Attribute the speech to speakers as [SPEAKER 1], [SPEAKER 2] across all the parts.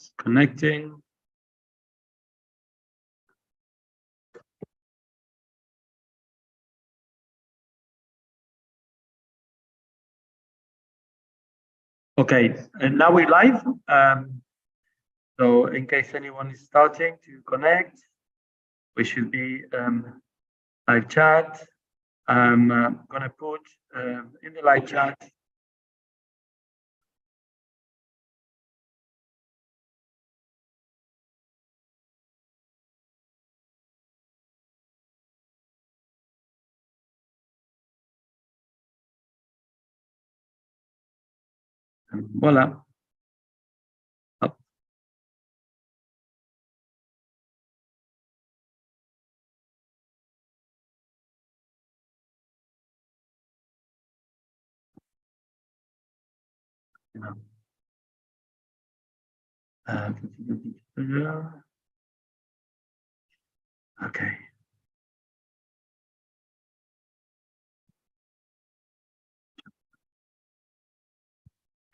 [SPEAKER 1] It's connecting. Okay, and now we're live. So in case anyone is starting to connect, we should be live chat. I'm gonna put in the live chat. Voila. Up. Okay.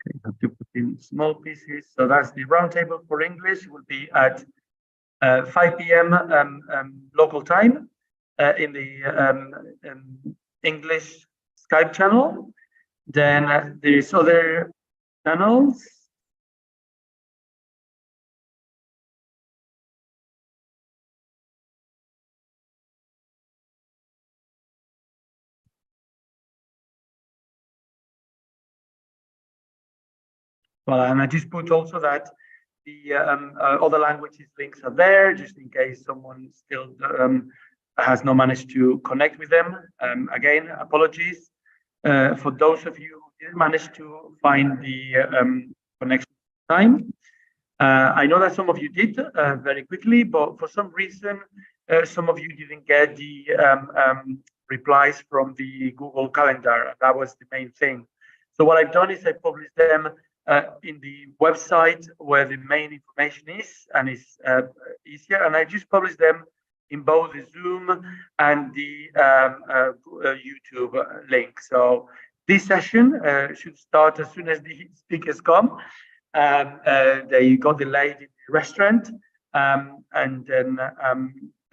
[SPEAKER 1] Okay, have to put in small pieces. So that's the roundtable for English. Will be at 5 p.m. Local time in the English Skype channel. Then there's other channels. Well, and I just put also that the other languages links are there, just in case someone still has not managed to connect with them. Again, apologies for those of you who didn't manage to find the connection time. I know that some of you did very quickly, but for some reason, some of you didn't get the replies from the Google Calendar. That was the main thing. So what I've done is I published them in the website where the main information is, and it's easier. And I just published them in both the Zoom and the YouTube link. So this session should start as soon as the speakers come. They got delayed in the restaurant, and then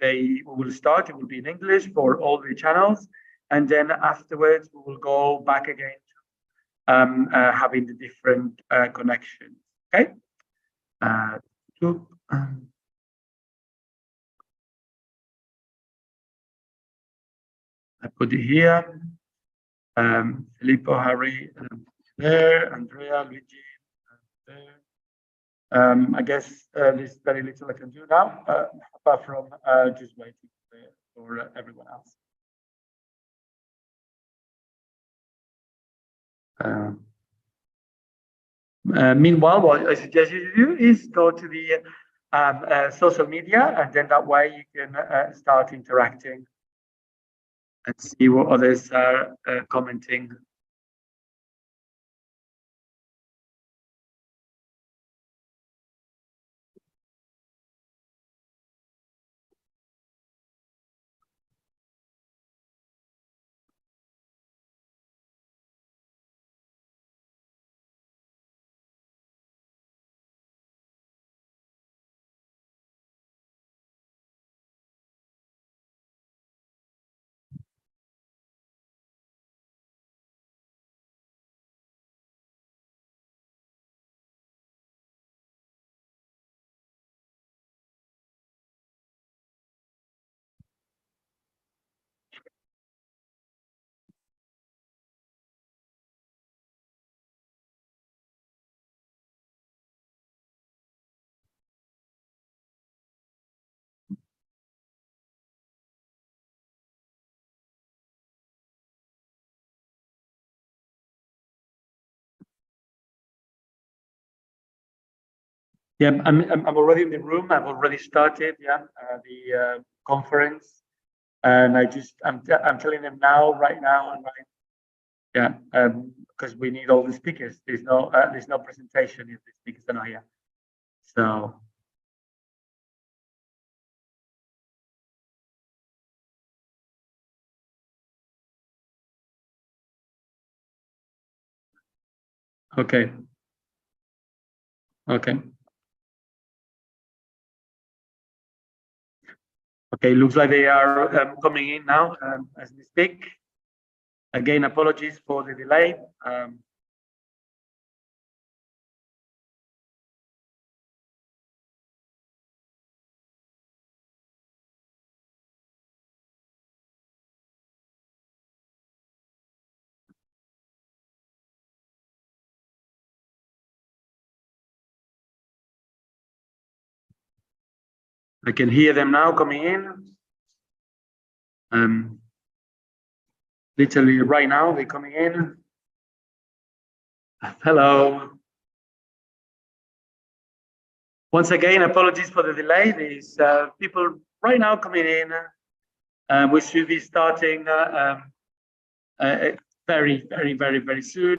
[SPEAKER 1] they will start. It will be in English for all the channels, and then afterwards we will go back again to having the different connections. Okay. I put it here. Filippo, Harry, there. Andrea, Luigi, there. I guess there's very little I can do now, apart from just waiting for everyone else. Meanwhile, what I suggest you do is go to the social media, and then that way you can start interacting and see what others are commenting. Yeah, I'm already in the room. I've already started. Yeah, the conference, and I'm telling them now, right now, and right. Yeah, because we need all the speakers. There's no presentation if the speakers are not here. So. Okay. Okay. Okay, looks like they are coming in now as we speak. Again, apologies for the delay. I can hear them now coming in. Literally right now, they're coming in. Hello. Once again, apologies for the delay. There's people right now coming in. We should be starting very soon.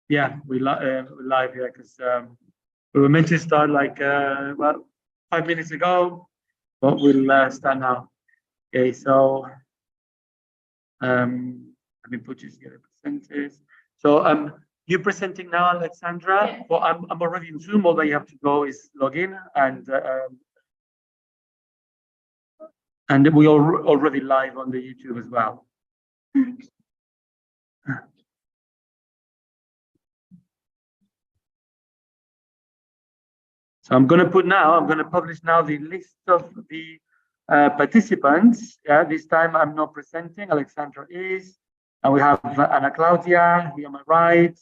[SPEAKER 1] Yeah, we're live here because we were meant to start like well 5 minutes ago, but we'll start now. Okay, so let me put you together presenters. So you're presenting now, Alexandra. Yeah. Well, I'm already in Zoom. All that you have to go is log in, and we are already live on the YouTube as well. So I'm going to publish now the list of the participants. Yeah, this time I'm not presenting, Alexandra is. And we have Ana Claudia here on my right,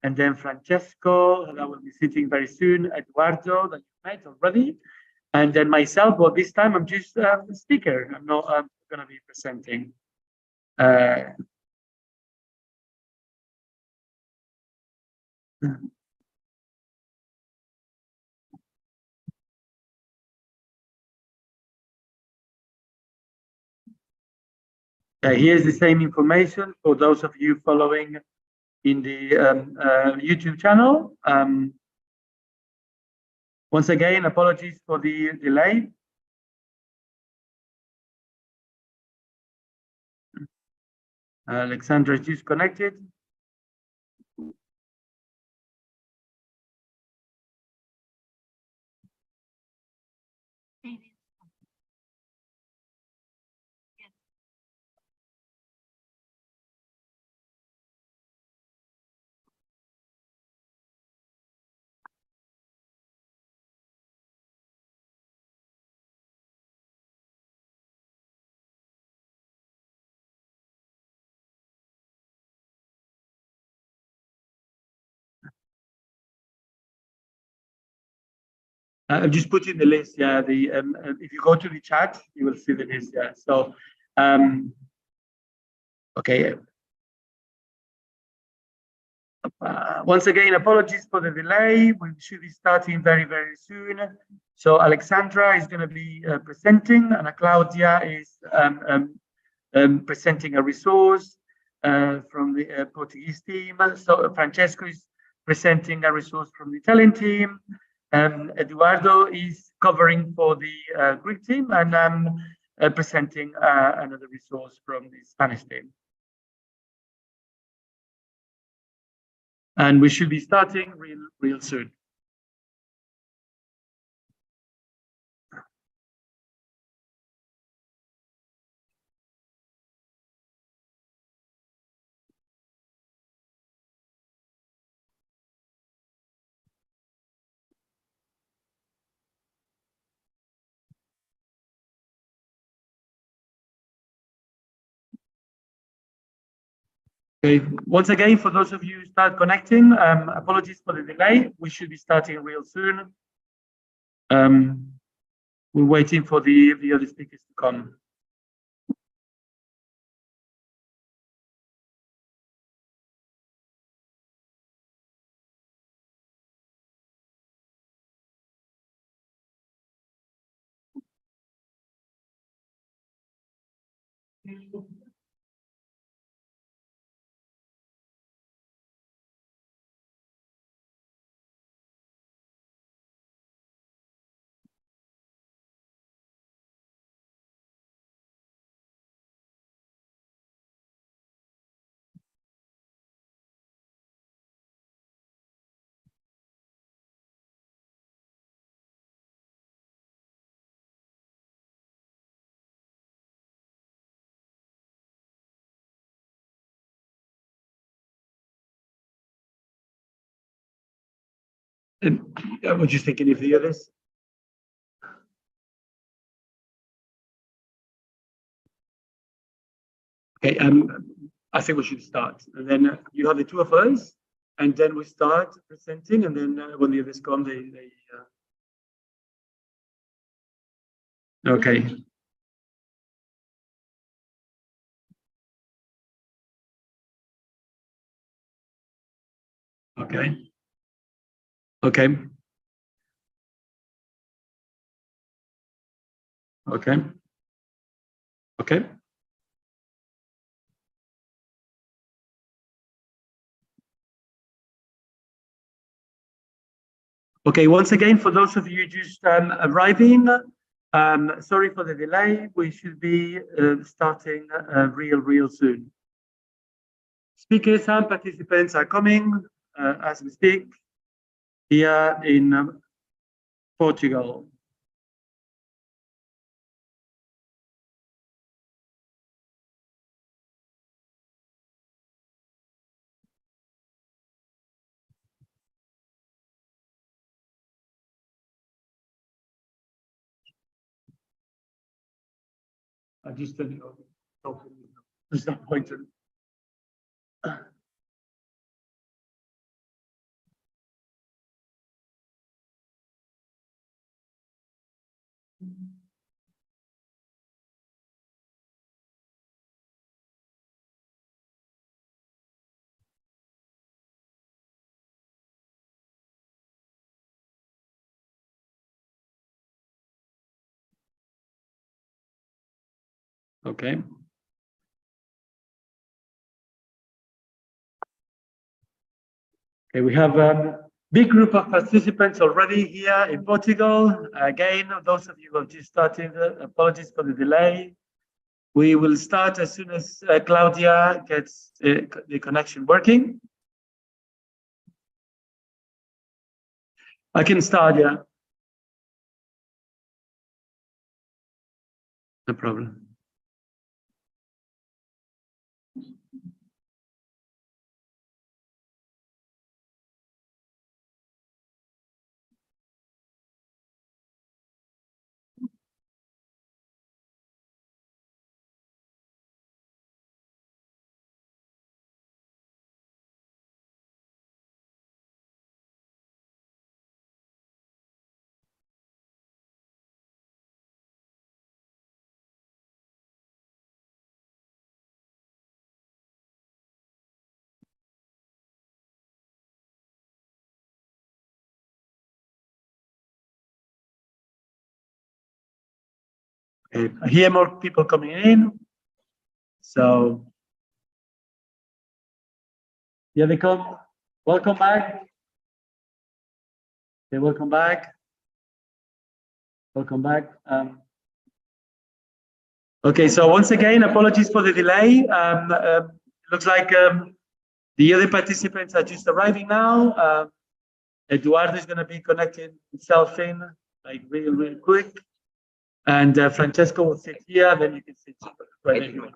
[SPEAKER 1] and then Francesco, that will be sitting very soon, Eduardo, that you met already, and then myself. Well, this time I'm just a speaker. I'm not going to be presenting. Here's the same information for those of you following in the YouTube channel. Once again, apologies for the delay. Alexandra is disconnected. I've just put in the list. Yeah, the if you go to the chat, you will see the list. Yeah. So, okay. Once again, apologies for the delay. We should be starting very soon. So Alexandra is going to be presenting, and Claudia is presenting a resource from the Portuguese team. So Francesco is presenting a resource from the Italian team. Eduardo is covering for the Greek team, and I'm presenting another resource from the Spanish team. And we should be starting real soon. Okay, once again, for those of you who start connecting, apologies for the delay. We should be starting real soon. We're waiting for the other speakers to come. What do you think of the others? Okay, I think we should start. And then you have the two of us, and then we start presenting, and then when the others come, Okay. Okay. Okay. Okay. Okay. Okay, once again, for those of you just arriving, sorry for the delay. We should be starting real soon. Speakers and participants are coming as we speak here in Portugal. I just don't know. There's no point in. Okay. Okay, we have a big group of participants already here in Portugal. Again, those of you who have just started, apologies for the delay. We will start as soon as Claudia gets the connection working. I can start, yeah. No problem. Okay, I hear more people coming in. So, here they come. Welcome back. Okay, welcome back. Welcome back. Okay, so once again, apologies for the delay. Looks like the other participants are just arriving now. Eduardo is going to be connecting himself in like real quick. And Francesco will sit here, then you can sit right here.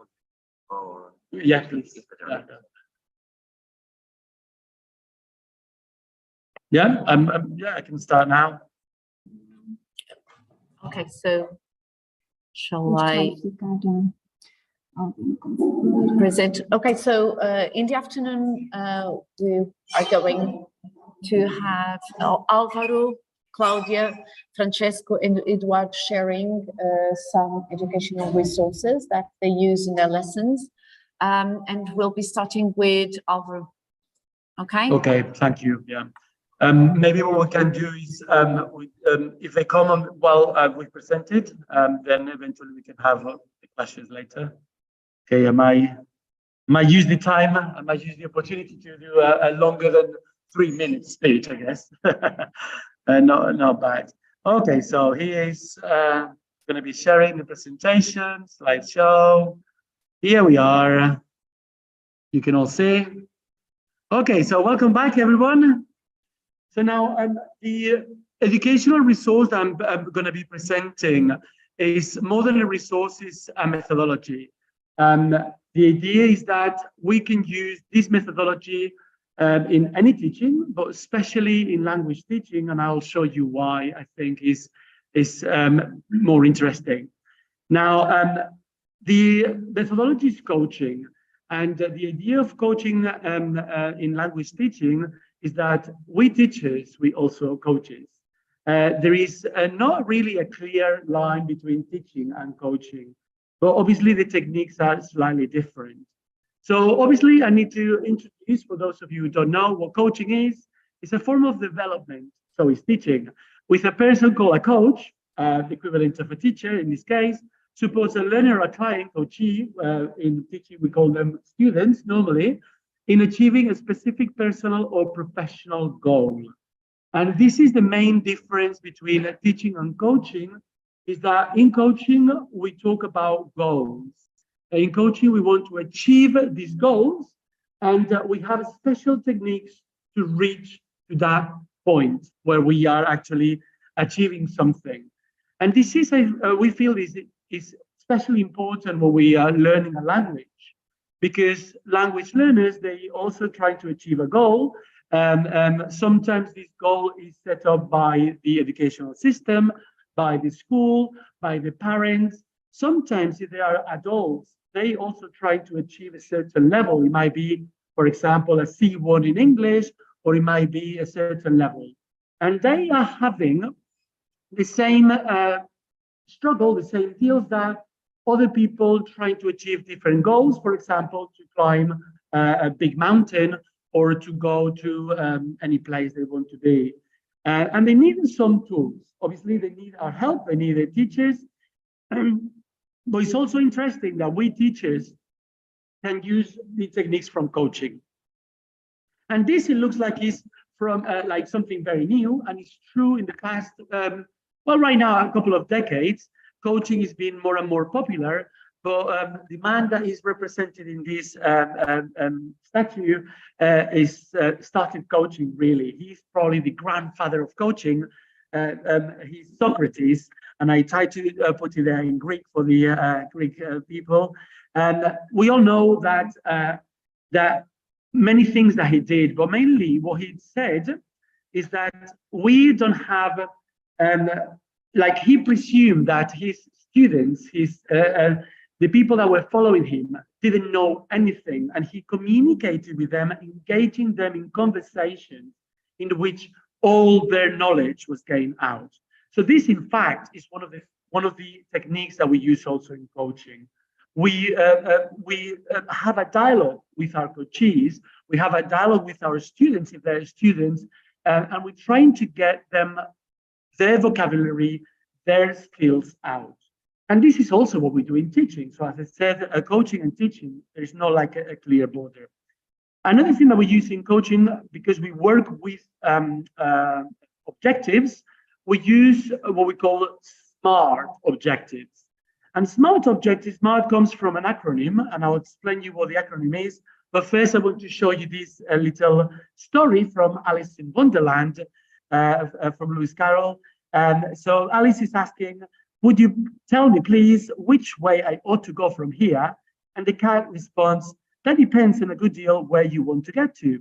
[SPEAKER 1] Yeah, please. Yeah, I can start now.
[SPEAKER 2] Okay, so shall I present? Okay, so in the afternoon, we are going to have Álvaro, Claudia, Francesco, and Eduardo sharing some educational resources that they use in their lessons. And we'll be starting with Álvaro. Okay?
[SPEAKER 1] Okay, thank you. Yeah. Maybe what we can do is, if they come on while we presented, then eventually we can have the questions later. Okay, I might use the time, I might use the opportunity to do a longer than 3 minute speech, I guess. Not bad. Okay, so he is going to be sharing the presentation, slideshow. Here we are. You can all see. Okay, so welcome back, everyone. So now the educational resource I'm going to be presenting is more than a resource, is a methodology. The idea is that we can use this methodology in any teaching, but especially in language teaching, and I'll show you why I think is more interesting. Now, the methodology is coaching, and the idea of coaching in language teaching is that we teachers, we also coaches. There is not really a clear line between teaching and coaching, but obviously the techniques are slightly different. So obviously I need to introduce, for those of you who don't know what coaching is, it's a form of development. So it's teaching with a person called a coach, the equivalent of a teacher in this case. Suppose a learner, a client, coachee, in teaching we call them students normally, in achieving a specific personal or professional goal. And this is the main difference between teaching and coaching, is that in coaching, we talk about goals. In coaching, we want to achieve these goals, and we have special techniques to reach to that point where we are actually achieving something. And this is, we feel, is especially important when we are learning a language, because language learners, they also try to achieve a goal. Sometimes this goal is set up by the educational system, by the school, by the parents. Sometimes if they are adults, they also try to achieve a certain level. It might be, for example, a C1 in English, or it might be a certain level. And they are having the same struggle, the same deals that other people trying to achieve different goals, for example, to climb a big mountain or to go to any place they want to be. And they need some tools. Obviously, they need our help, they need the teachers. But it's also interesting that we teachers can use the techniques from coaching. And this, it looks like, is from like something very new, and it's true in the past, well, right now, a couple of decades, coaching is being more and more popular. But the man that is represented in this statue is started coaching, really. He's probably the grandfather of coaching. He's Socrates, and I tried to put it there in Greek for the Greek people. And we all know that that many things that he did, but mainly what he said is that we don't have, like he presumed that his students, the people that were following him didn't know anything, and he communicated with them, engaging them in conversations in which all their knowledge was gained out. So this, in fact, is one of the techniques that we use also in coaching. We have a dialogue with our coachees. We have a dialogue with our students, if they're students, and we're trying to get them their vocabulary, their skills out. And this is also what we do in teaching. So as I said, coaching and teaching, there's not like a clear border. Another thing that we use in coaching, because we work with objectives, we use what we call SMART objectives. And SMART objectives, SMART comes from an acronym, and I'll explain you what the acronym is. But first, I want to show you this little story from Alice in Wonderland from Lewis Carroll. So Alice is asking, would you tell me, please, which way I ought to go from here? And the cat responds, that depends on a good deal where you want to get to.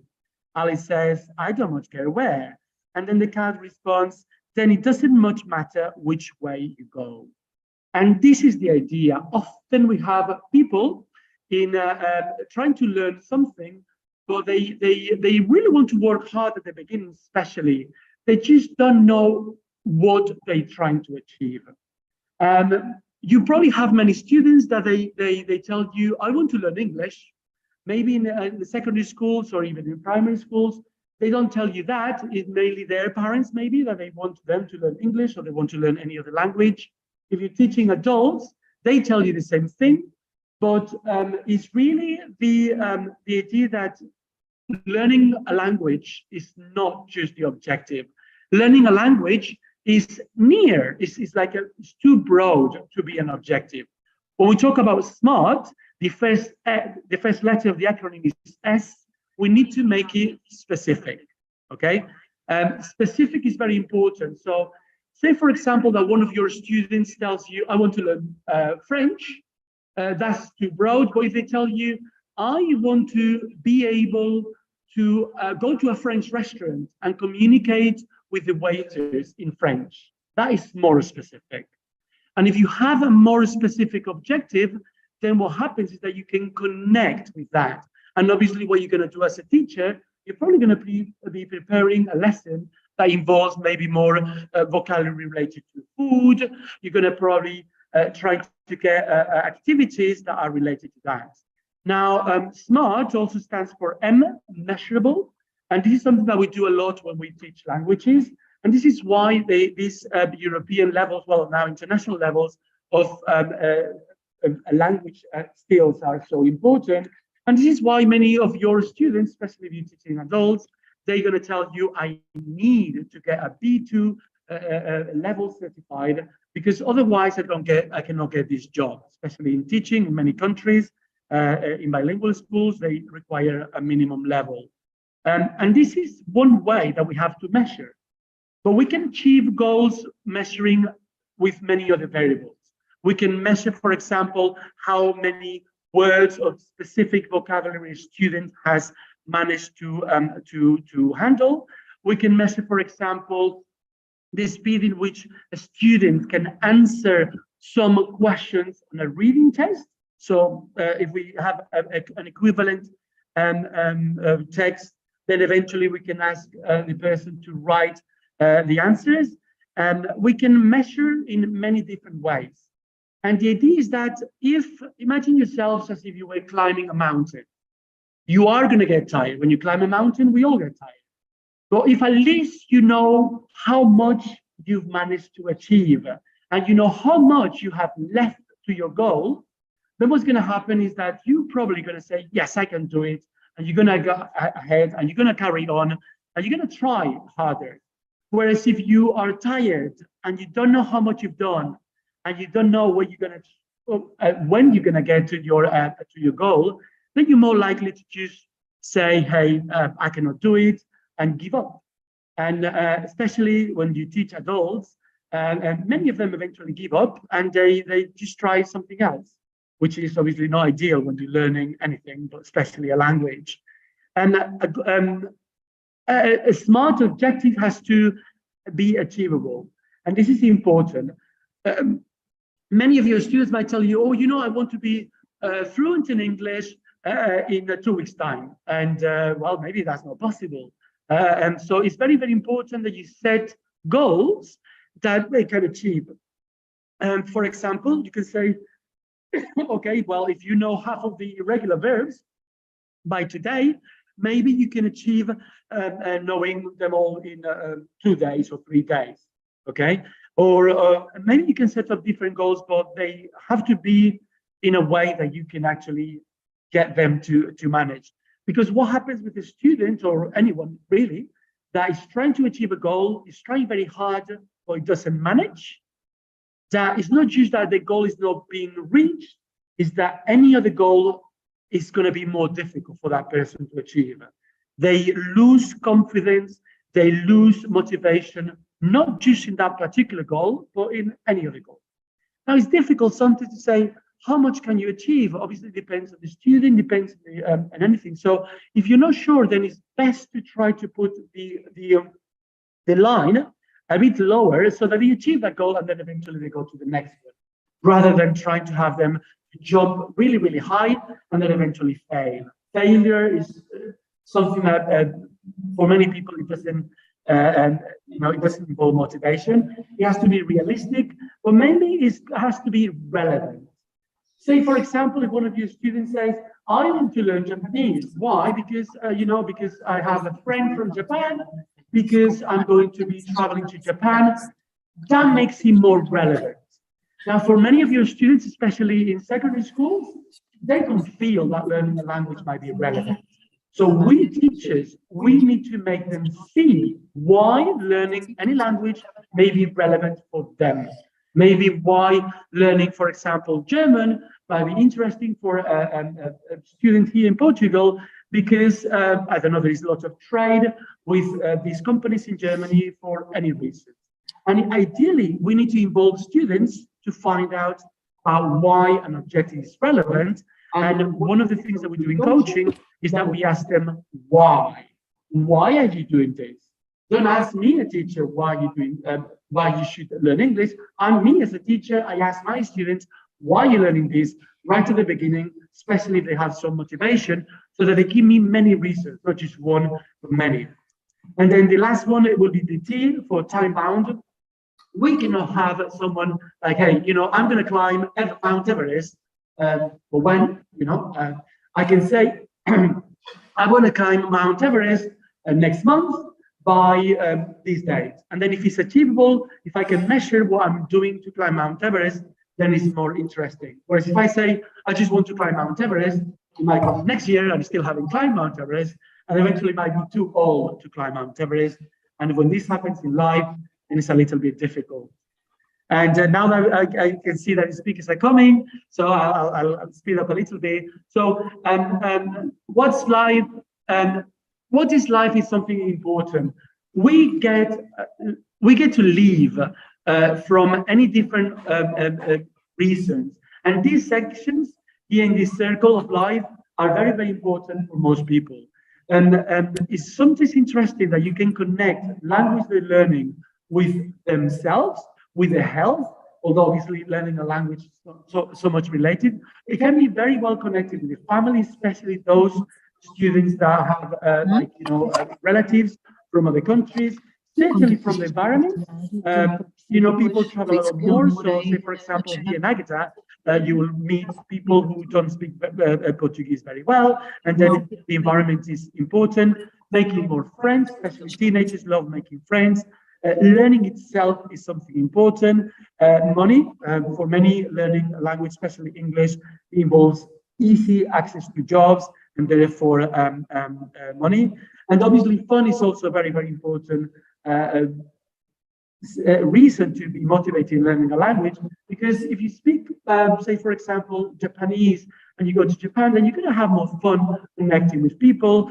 [SPEAKER 1] Alice says, I don't much care where. And then the cat responds, then it doesn't much matter which way you go. And this is the idea. Often we have people in trying to learn something, but they really want to work hard at the beginning, especially. They just don't know what they're trying to achieve. You probably have many students that they tell you, I want to learn English. Maybe in the secondary schools or even in primary schools, they don't tell you that. It's mainly their parents, maybe, that they want them to learn English or they want to learn any other language. If you're teaching adults, they tell you the same thing. But it's really the idea that learning a language is not just the objective. Learning a language is near, it's like it's too broad to be an objective. When we talk about SMART, the first letter of the acronym is S. We need to make it specific, okay? Specific is very important. So say, for example, that one of your students tells you, I want to learn French. That's too broad. But if they tell you, I want to be able to go to a French restaurant and communicate with the waiters in French. That is more specific. And if you have a more specific objective, then what happens is that you can connect with that. And obviously what you're going to do as a teacher, you're probably going to be preparing a lesson that involves maybe more vocabulary related to food. You're going to probably try to get activities that are related to that. Now, SMART also stands for M, measurable. And this is something that we do a lot when we teach languages. And this is why these European levels, well, now international levels of language skills are so important. And this is why many of your students, especially if you're teaching adults, they're going to tell you, I need to get a B2 level certified, because otherwise I cannot get this job, especially in teaching in many countries. In bilingual schools, they require a minimum level. And this is one way that we have to measure. But we can achieve goals measuring with many other variables. We can measure, for example, how many words of specific vocabulary a student has managed to handle. We can measure, for example, the speed in which a student can answer some questions on a reading test. So if we have an equivalent text, then eventually we can ask the person to write the answers. And we can measure in many different ways. And the idea is that imagine yourselves as if you were climbing a mountain. You are going to get tired. When you climb a mountain, we all get tired. But if at least you know how much you've managed to achieve, and you know how much you have left to your goal, then what's going to happen is that you're probably going to say, yes, I can do it. And you're going to go ahead and you're going to carry on and you're going to try harder. Whereas if you are tired and you don't know how much you've done and you don't know what you're going to, when you're going to get to your goal, then you're more likely to just say, hey, I cannot do it, and give up. And especially when you teach adults, and many of them eventually give up and they just try something else, which is obviously not ideal when you're learning anything, but especially a language. And a SMART objective has to be achievable. And this is important. Many of your students might tell you, oh, you know, I want to be fluent in English in 2 weeks' time. And well, maybe that's not possible. And so it's very, very important that you set goals that they can achieve. For example, you can say, okay, well, if you know half of the irregular verbs by today, maybe you can achieve knowing them all in 2 days or 3 days, okay? Or maybe you can set up different goals, but they have to be in a way that you can actually get them to manage. Because what happens with a student or anyone really that is trying to achieve a goal, is trying very hard, but it doesn't manage, that it's not just that the goal is not being reached, is that any other goal is going to be more difficult for that person to achieve. They lose confidence, they lose motivation, not just in that particular goal, but in any other goal. Now, it's difficult sometimes to say, how much can you achieve? Obviously, it depends on the student, depends on anything. So if you're not sure, then it's best to try to put the line a bit lower so that they achieve that goal and then eventually they go to the next one, rather than trying to have them jump really, really high and then eventually fail. Failure is something that for many people, it doesn't, it doesn't involve motivation. It has to be realistic, but mainly it has to be relevant. Say, for example, if one of your students says, I want to learn Japanese. Why? Because, because I have a friend from Japan, because I'm going to be traveling to Japan. That makes him more relevant. Now, for many of your students, especially in secondary schools, they don't feel that learning a language might be relevant. So we teachers, we need to make them see why learning any language may be relevant for them. Maybe why learning, for example, German might be interesting for a student here in Portugal, because, I don't know, there is a lot of trade with these companies in Germany for any reason. And ideally, we need to involve students to find out about why an objective is relevant. And one of the things that we do in coaching is that we ask them why. Why are you doing this? Don't ask me, a teacher, why you doing, why you should learn English. I'm me as a teacher. I ask my students, why are you learning this right at the beginning, especially if they have some motivation, so that they give me many reasons, not just one, but many. And then the last one, it will be the T for time bound. We cannot have someone like, hey, I'm going to climb Mount Everest. But when, I can say, I want to climb Mount Everest next month by this date. And then if it's achievable, if I can measure what I'm doing to climb Mount Everest, then it's more interesting. Whereas if I say, I just want to climb Mount Everest, it might come next year and still haven't climbed Mount Everest, and eventually might be too old to climb Mount Everest. And when this happens in life, then it's a little bit difficult. And now that I can see that the speakers are coming, so I'll speed up a little bit. So what's life? What is life is something important. We get to live from any different reasons. And these sections here in this circle of life are very, very important for most people. And it's sometimes interesting that you can connect language learning with themselves, with their health, although obviously learning a language is not so much related. It can be very well connected with the family, especially those students that have relatives from other countries, certainly from the environment. People travel a lot more. So say, for example, here in Agata, you will meet people who don't speak Portuguese very well, and then the environment is important. Making more friends, especially teenagers love making friends. Learning itself is something important. Money, for many, learning a language, especially English, involves easy access to jobs and therefore money. And obviously fun is also very, very important reason to be motivated in learning a language, because if you speak, say, for example, Japanese, and you go to Japan, then you're going to have more fun connecting with people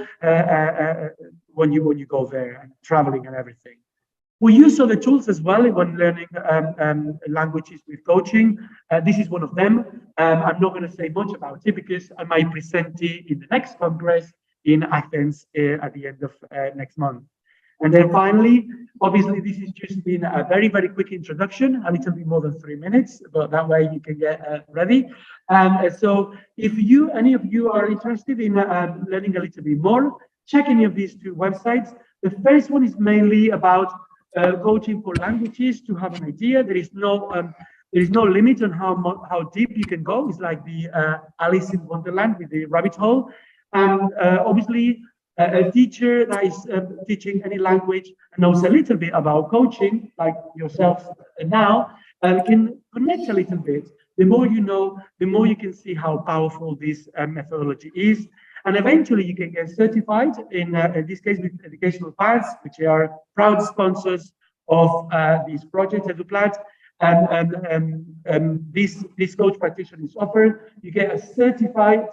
[SPEAKER 1] when you go there and traveling and everything. We use other tools as well when learning languages with coaching. This is one of them. I'm not going to say much about it because I might present it in the next Congress in Athens at the end of next month. And then finally, obviously, this has just been a very, very quick introduction, a little bit more than 3 minutes, but that way you can get ready. So if any of you are interested in learning a little bit more, check any of these two websites. The first one is mainly about coaching for languages to have an idea. There is no limit on how deep you can go. It's like the Alice in Wonderland with the rabbit hole. And obviously, a teacher that is teaching any language and knows a little bit about coaching, like yourself now, can connect a little bit. The more you know, the more you can see how powerful this methodology is. And eventually you can get certified in this case with Educational Paths, which are proud sponsors of this project, EduPlat. And this coach practitioner is offered. You get a certified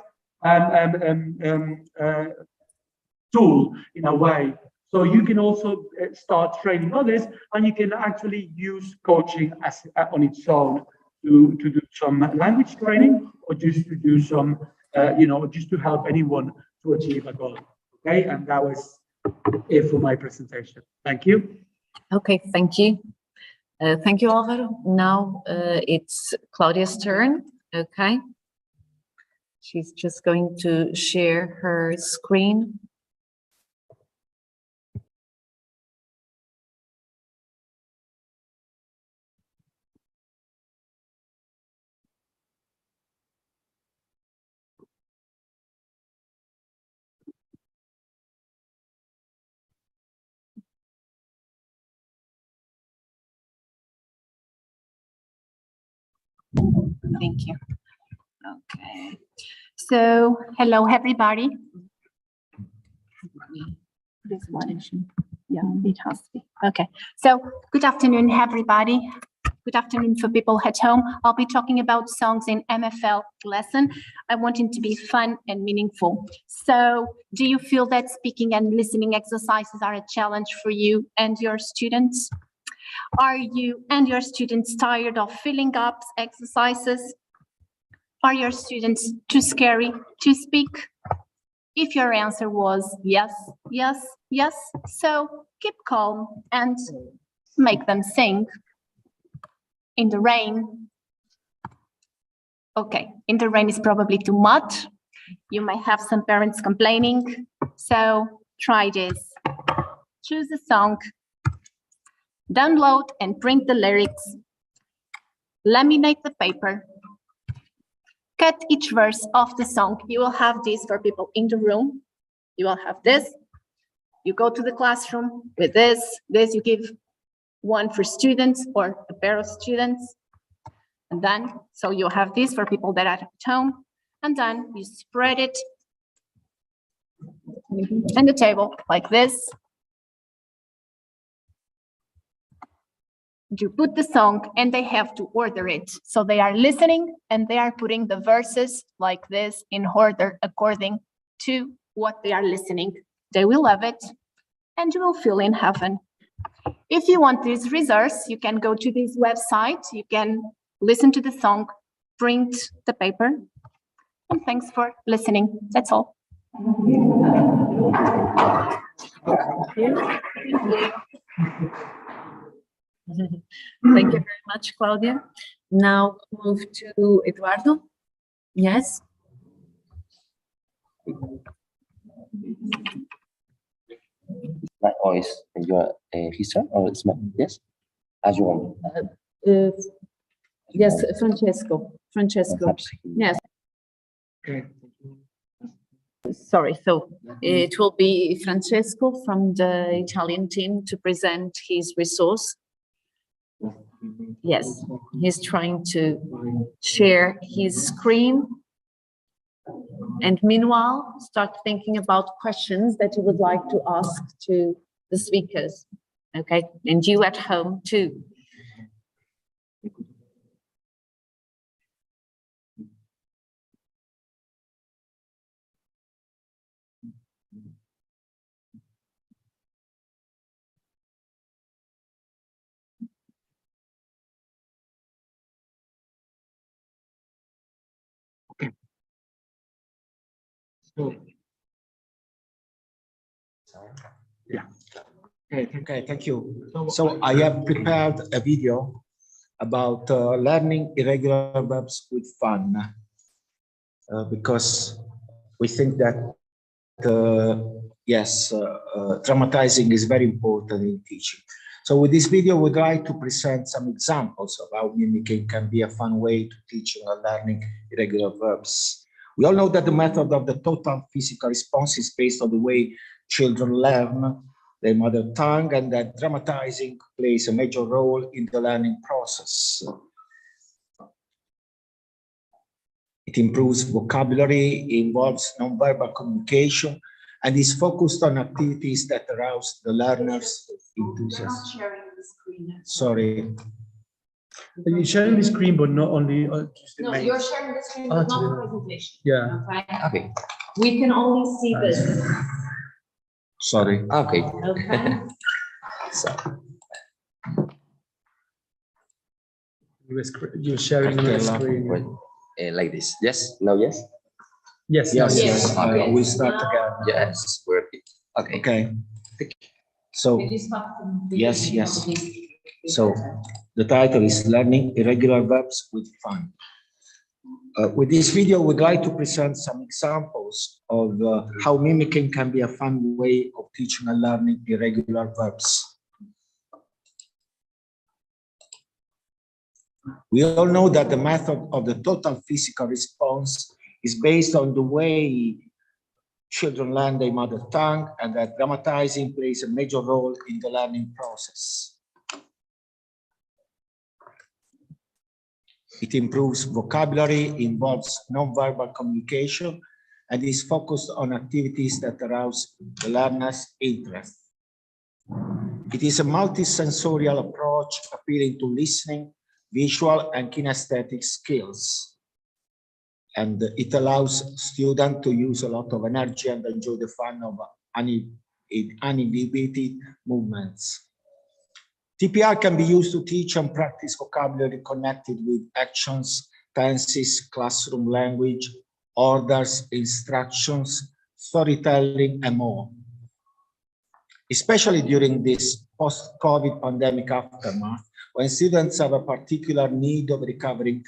[SPEAKER 1] tool in a way. So you can also start training others, and you can actually use coaching as on its own to do some language training, or just to do some, just to help anyone to achieve a goal. Okay, and that was it for my presentation. Thank you.
[SPEAKER 2] Okay, thank you. Thank you, Alvaro. Now it's Claudia's turn. Okay. She's just going to share her screen. Thank you. Okay.
[SPEAKER 3] So, hello, everybody. This one, yeah, it has to be. Okay. So, good afternoon, everybody. Good afternoon for people at home. I'll be talking about songs in MFL lesson. I want it to be fun and meaningful. So, do you feel that speaking and listening exercises are a challenge for you and your students? Are you and your students tired of filling up exercises? Are your students too scary to speak? If your answer was yes, yes, yes, so keep calm and make them sing. In the rain. Okay, in the rain is probably too much. You may have some parents complaining. So try this. Choose a song, download and print the lyrics, laminate the paper, cut each verse of the song. You will have this for people in the room. You will have this. You go to the classroom with this. This you give one for students or a pair of students. And then, so you have this for people that are at home. And then you spread it on the table like this. You put the song and they have to order it. So they are listening and they are putting the verses like this in order according to what they are listening. They will love it and you will feel in heaven. If you want this resource, you can go to this website. You can listen to the song, print the paper. And thanks for listening. That's all.
[SPEAKER 2] Thank you very much, Claudia. Now move to Eduardo. Yes.
[SPEAKER 4] My voice and your history or it's my yes, as you want.
[SPEAKER 2] Yes, Francesco. Yes.
[SPEAKER 1] Okay.
[SPEAKER 2] Sorry, so it will be Francesco from the Italian team to present his resource. Yes, he's trying to share his screen. And meanwhile, start thinking about questions that you would like to ask to the speakers. Okay, and you at home too.
[SPEAKER 1] So, yeah.
[SPEAKER 5] Okay, thank you. So I have prepared a video about learning irregular verbs with fun because we think that dramatizing is very important in teaching. So with this video, we'd like to present some examples of how mimicking can be a fun way to teaching or learning irregular verbs. We all know that the method of the total physical response is based on the way children learn their mother tongue, and that dramatizing plays a major role in the learning process. It improves vocabulary, involves nonverbal communication, and is focused on activities that arouse the learner's enthusiasm. Sorry.
[SPEAKER 1] You're sharing the screen, but not only just the
[SPEAKER 2] No,
[SPEAKER 1] main.
[SPEAKER 2] you're sharing the screen, but not the presentation.
[SPEAKER 1] Yeah.
[SPEAKER 4] Okay.
[SPEAKER 2] We can only see this.
[SPEAKER 5] Sorry.
[SPEAKER 4] Okay.
[SPEAKER 2] Okay.
[SPEAKER 4] So
[SPEAKER 1] You're sharing on the screen.
[SPEAKER 4] wait, like this. Yes. Now yes.
[SPEAKER 1] Yes.
[SPEAKER 5] Yes,
[SPEAKER 1] no,
[SPEAKER 5] yes.
[SPEAKER 4] Okay.
[SPEAKER 5] We'll start again.
[SPEAKER 4] Yes. We're okay.
[SPEAKER 5] Okay. So, yes. So, the title is Learning Irregular Verbs with Fun. With this video, we'd like to present some examples of how mimicking can be a fun way of teaching and learning irregular verbs. We all know that the method of the total physical response is based on the way children learn their mother tongue, and that dramatizing plays a major role in the learning process. It improves vocabulary, involves nonverbal communication, and is focused on activities that arouse the learner's interest. It is a multisensorial approach appealing to listening, visual, and kinesthetic skills. And it allows students to use a lot of energy and enjoy the fun of uninhibited movements. TPR can be used to teach and practice vocabulary connected with actions tenses, classroom language, orders, instructions, storytelling, and more. Especially during this post-COVID pandemic aftermath, when students have a particular need of recovering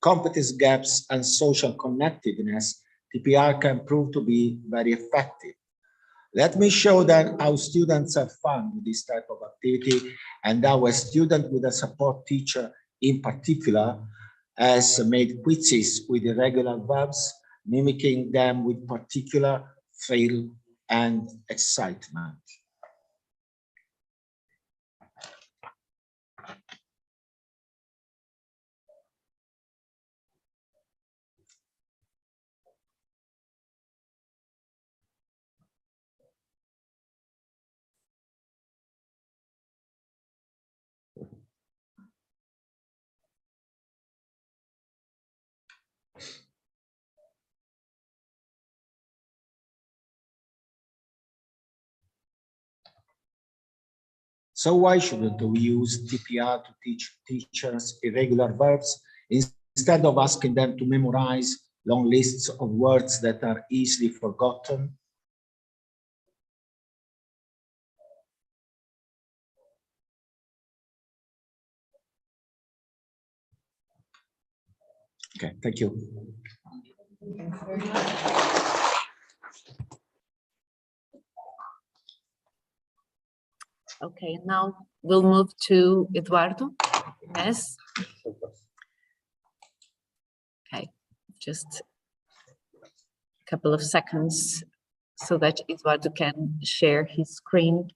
[SPEAKER 5] competence gaps and social connectedness, TPR can prove to be very effective. Let me show then how students have fun with this type of activity and how a student with a support teacher in particular has made quizzes with irregular verbs, mimicking them with particular thrill and excitement. So why shouldn't we use TPR to teach teachers irregular verbs instead of asking them to memorize long lists of words that are easily forgotten? Okay, thank you.
[SPEAKER 2] Okay, now we'll move to Eduardo. Yes. Okay, just a couple of seconds so that Eduardo can share his screen.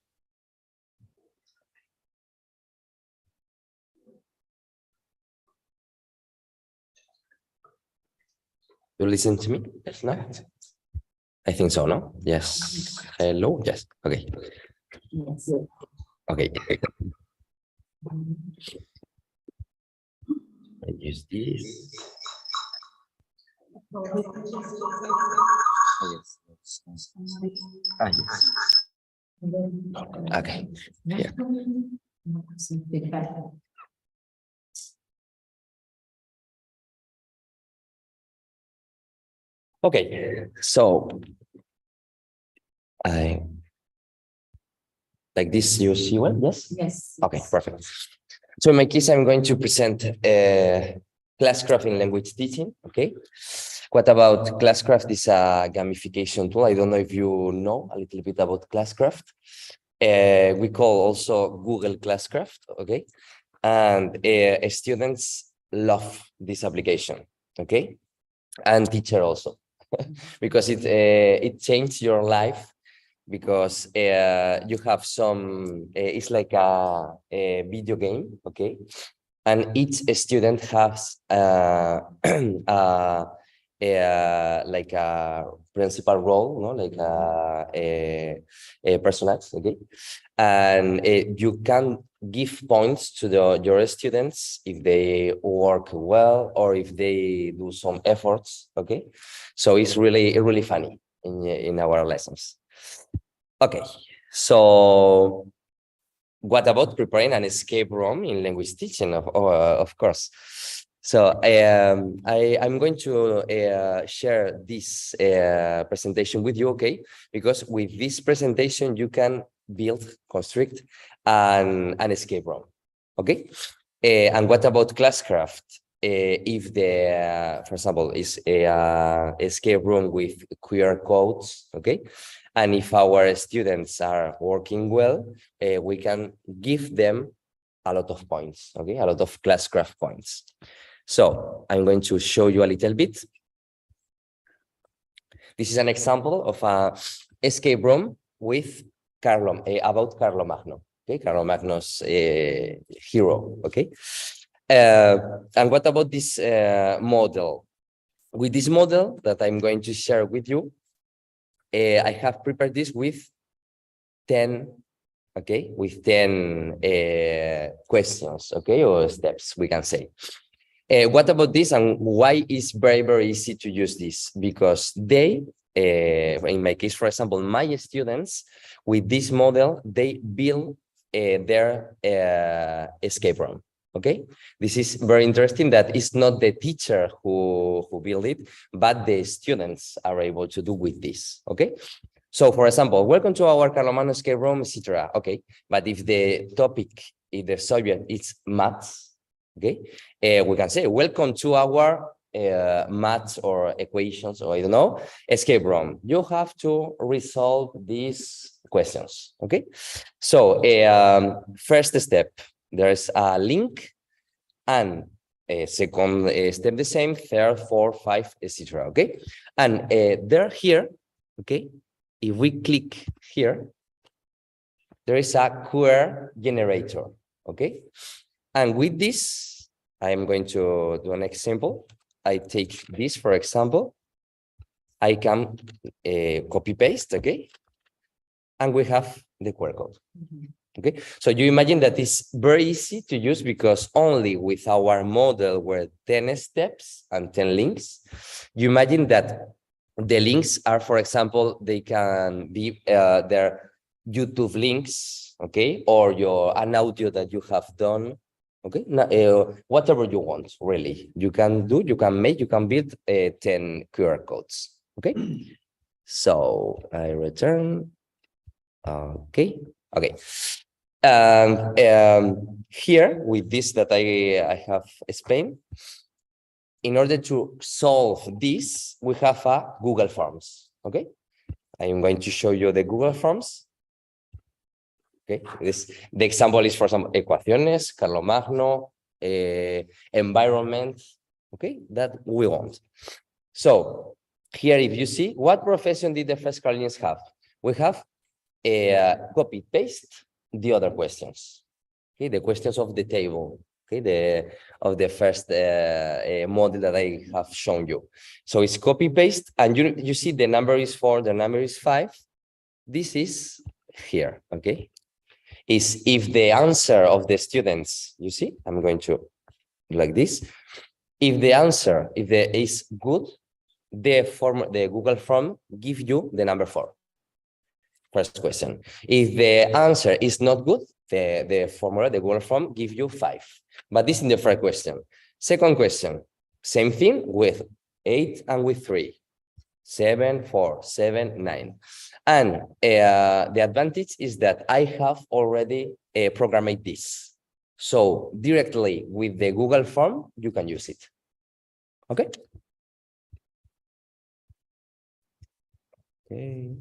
[SPEAKER 4] You listen to me? Yes, no? I think so, no? Yes. Hello? Yes. Okay.
[SPEAKER 2] Yes.
[SPEAKER 4] Okay. I use this. Oh, yes. Ah, yes. Okay. Yeah. Okay. So I like this. You see well? Yes.
[SPEAKER 2] Yes.
[SPEAKER 4] Okay. Perfect. So in my case, I'm going to present Classcraft in language teaching. Okay. What about Classcraft? Is a gamification tool. I don't know if you know a little bit about Classcraft. We call also Google Classcraft. Okay. And students love this application. Okay. And teacher also, because it changed your life. Because you have some, it's like a video game, okay? And each student has like a principal role, no? Like a personage, okay? And you can give points to your students if they work well or if they do some efforts, okay? So it's really funny in our lessons. Okay, so what about preparing an escape room in language teaching? Of course. So I'm going to share this presentation with you, okay? Because with this presentation, you can build, construct an escape room, okay? And what about Classcraft? If the, for example, is a escape room with QR codes, okay? And if our students are working well, we can give them a lot of points, okay? A lot of Classcraft points. So I'm going to show you a little bit. This is an example of a escape room with about Carlo Magno, okay? Carlo Magno's hero, okay? And what about this model? With this model that I'm going to share with you, I have prepared this with 10, okay, with 10 questions, okay, or steps, we can say. What about this and why is very easy to use this? Because they, in my case, for example, my students, with this model, they build their escape room, Okay, this is very interesting that it's not the teacher who built it, but the students are able to do with this. Okay, so for example, welcome to our Carlomagno escape room, etc. Okay, but if the topic, if the subject is maths, okay, we can say welcome to our maths or equations, or I don't know, escape room. You have to resolve these questions. Okay, so first step. There's a link, and a second step the same, third, fourth, five, etc. Okay, and they're here. Okay, if we click here, there is a QR generator. Okay, and with this, I'm going to do an example. I take this, for example. I can copy paste. Okay, and we have the QR code. Okay, so you imagine that it's very easy to use because only with our model were 10 steps and 10 links. You imagine that the links are, for example, they can be their YouTube links, okay, or an audio that you have done, okay, whatever you want, really. You can do, you can make, you can build 10 QR codes, okay? So I return, okay. Here with this that I have explained, in order to solve this, we have a Google Forms. Okay, I am going to show you the Google Forms. Okay, the example is for some ecuaciones, Carlomagno, environment. Okay, that we want. So here, if you see, what profession did the first Carolinians have? We have copy paste the other questions, okay, the questions of the table, okay, of the first model that I have shown you. So it's copy paste, and you see the number is 4, the number is 5. This is here, okay, is if the answer of the students, you see, I'm going to do like this. If the answer, if the is good, the Google form give you the number 4. First question. If the answer is not good, the formula, the Google form, give you 5. But this is the first question. Second question, same thing with 8 and with 3. 7, 4, 7, 9. And the advantage is that I have already programmed this. So directly with the Google form, you can use it. Okay? Okay.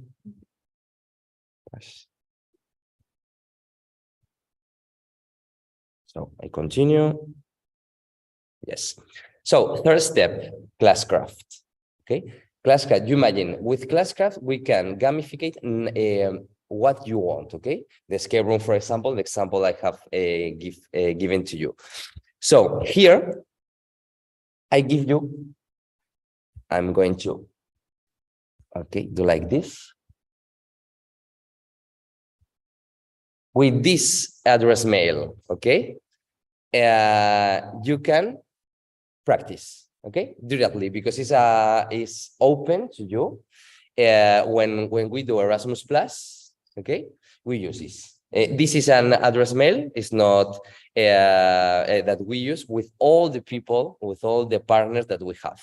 [SPEAKER 4] So I continue. Yes. So third step, Classcraft. Okay. Classcraft, you imagine with Classcraft, we can gamificate what you want. Okay. The escape room, for example, the example I have given to you. So here, I give you, I'm going to, okay, do like this. With this address mail, okay, you can practice, okay, directly, because it's open to you. When we do Erasmus Plus, okay, we use this. This is an address mail. It's not that we use with all the people, with all the partners that we have.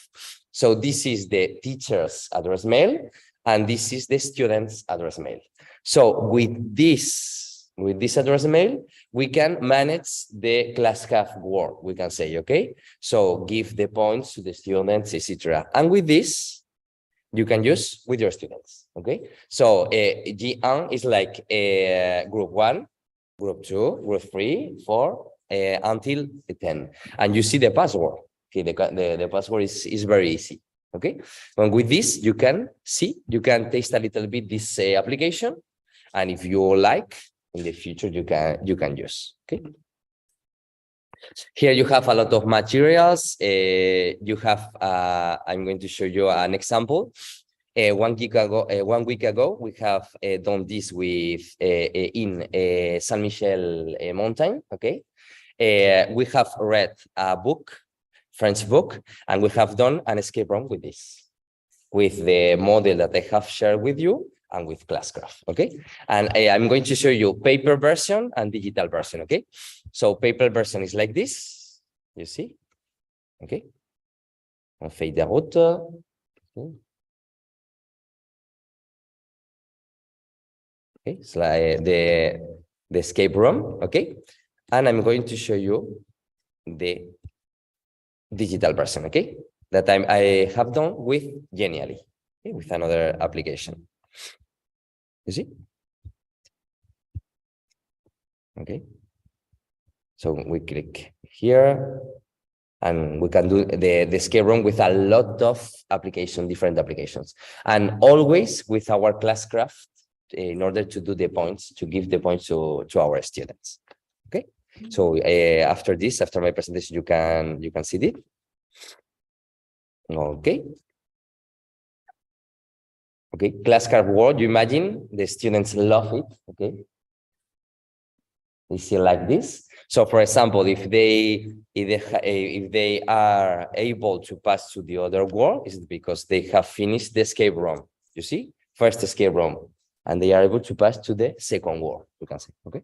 [SPEAKER 4] So this is the teacher's address mail, and this is the student's address mail. So with this address mail, we can manage the Classcraft work, we can say, okay? So give the points to the students, etc. And with this, you can use with your students, okay? So G1 is like group 1, group 2, group 3, 4, until 10. And you see the password, okay? The password is very easy, okay? And with this, you can see, you can taste a little bit this application. And if you like, in the future, you can use, okay? Here you have a lot of materials. You have, I'm going to show you an example. 1 week ago, we have done this with in San Michel mountain, okay? We have read a book, French book, and we have done an escape room with this, with the model that I have shared with you, and with Classcraft, okay? And I'm going to show you paper version and digital version, okay? So paper version is like this, you see? Okay. On fait des routes. Okay, it's like the escape room, okay? And I'm going to show you the digital version, okay? That I have done with Genially, okay? With another application. You see? Okay. So we click here and we can do the escape room with a lot of different applications. And always with our class craft in order to do the points, to give the points to our students. Okay. So after my presentation, you can see it. Okay. Okay, class craft world, you imagine the students love it. Okay. You see like this. So for example, if they are able to pass to the other world, is it because they have finished the escape room? You see, first escape room, and they are able to pass to the second world, you can say. Okay.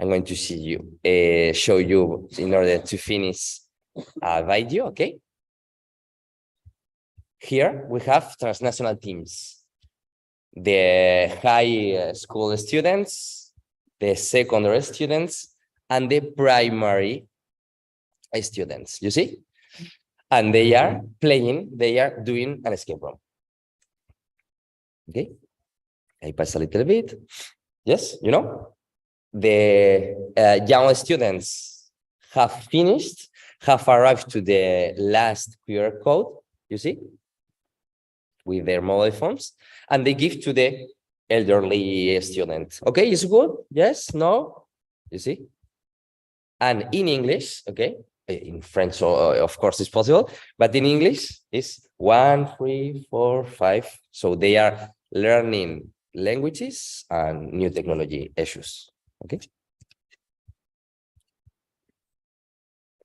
[SPEAKER 4] I'm going to show you in order to finish a video. Okay. Here we have transnational teams. The high school students, the secondary students, and the primary students, you see? And they are playing, they are doing an escape room. Okay, I pass a little bit. Yes, you know, the young students have finished, have arrived to the last QR code, you see? With their mobile phones, and they give to the elderly student. Okay, is good? Yes, no? You see? And in English, okay, in French, of course, it's possible, but in English, it's 1, 3, 4, 5. So they are learning languages and new technology issues. Okay.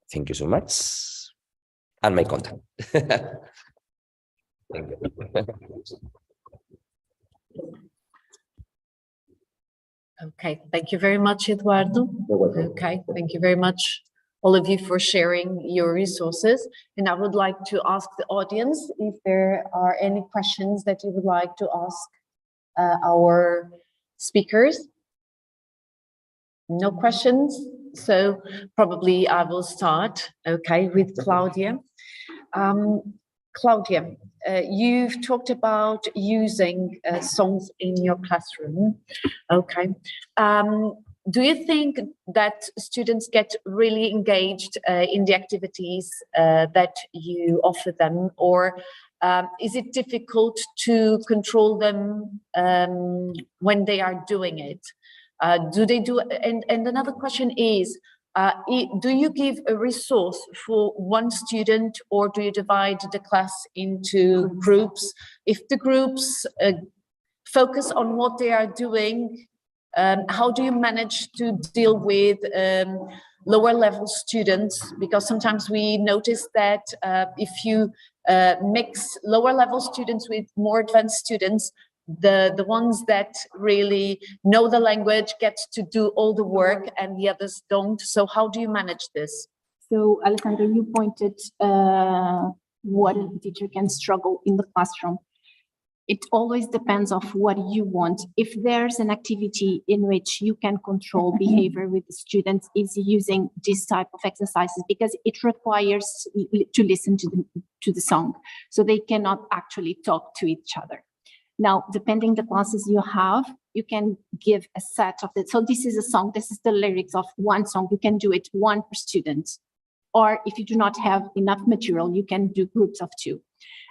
[SPEAKER 4] Thank you so much. And my contact. Thank you.
[SPEAKER 2] Okay, thank you very much, Eduardo. Okay, thank you very much, all of you, for sharing your resources. And I would like to ask the audience if there are any questions that you would like to ask our speakers. No questions? So probably I will start, okay, with Claudia. Claudia, you've talked about using songs in your classroom. Okay. Do you think that students get really engaged in the activities that you offer them, or is it difficult to control them when they are doing it? Do they do? And another question is, do you give a resource for one student, or do you divide the class into groups? If the groups focus on what they are doing, how do you manage to deal with lower level students? Because sometimes we notice that if you mix lower level students with more advanced students, the ones that really know the language get to do all the work and the others don't. So how do you manage this?
[SPEAKER 3] So Alessandra, you pointed what a teacher can struggle in the classroom. It always depends of what you want. If there's an activity in which you can control behavior with the students, is using this type of exercises, because it requires to listen to the song. So they cannot actually talk to each other. Now, depending the classes you have, you can give a set of it. So this is a song, this is the lyrics of one song. You can do it one per student. Or if you do not have enough material, you can do groups of 2.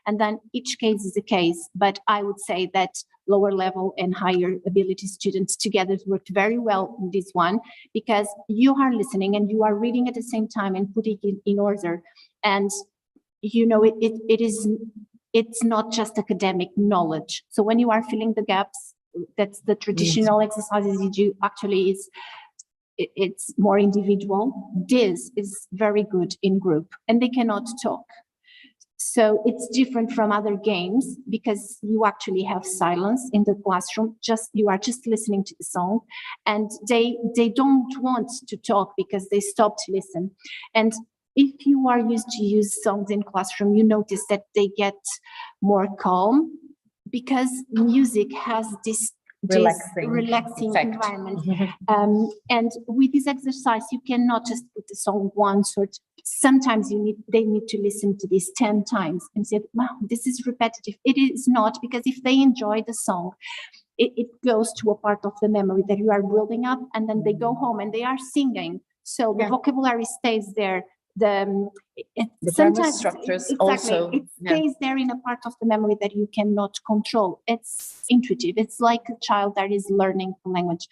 [SPEAKER 3] And then each case is a case, but I would say that lower level and higher ability students together worked very well in this one, because you are listening and you are reading at the same time and putting it in order. And you know, it's not just academic knowledge. So when you are filling the gaps, that's the traditional exercises you do, actually it's more individual. This is very good in group, and they cannot talk. So it's different from other games because you actually have silence in the classroom. You are just listening to the song, and they don't want to talk because they stop to listen. And if you are used to use songs in classroom, you notice that they get more calm because music has this relaxing environment. And with this exercise, you cannot just put the song once, or sometimes they need to listen to this 10 times and say, wow, this is repetitive. It is not, because if they enjoy the song, it goes to a part of the memory that you are building up, and then they go home and they are singing. So the vocabulary stays there. The sometimes
[SPEAKER 2] structures
[SPEAKER 3] exactly,
[SPEAKER 2] also
[SPEAKER 3] it stays there in a part of the memory that you cannot control. It's intuitive. It's like a child that is learning the language.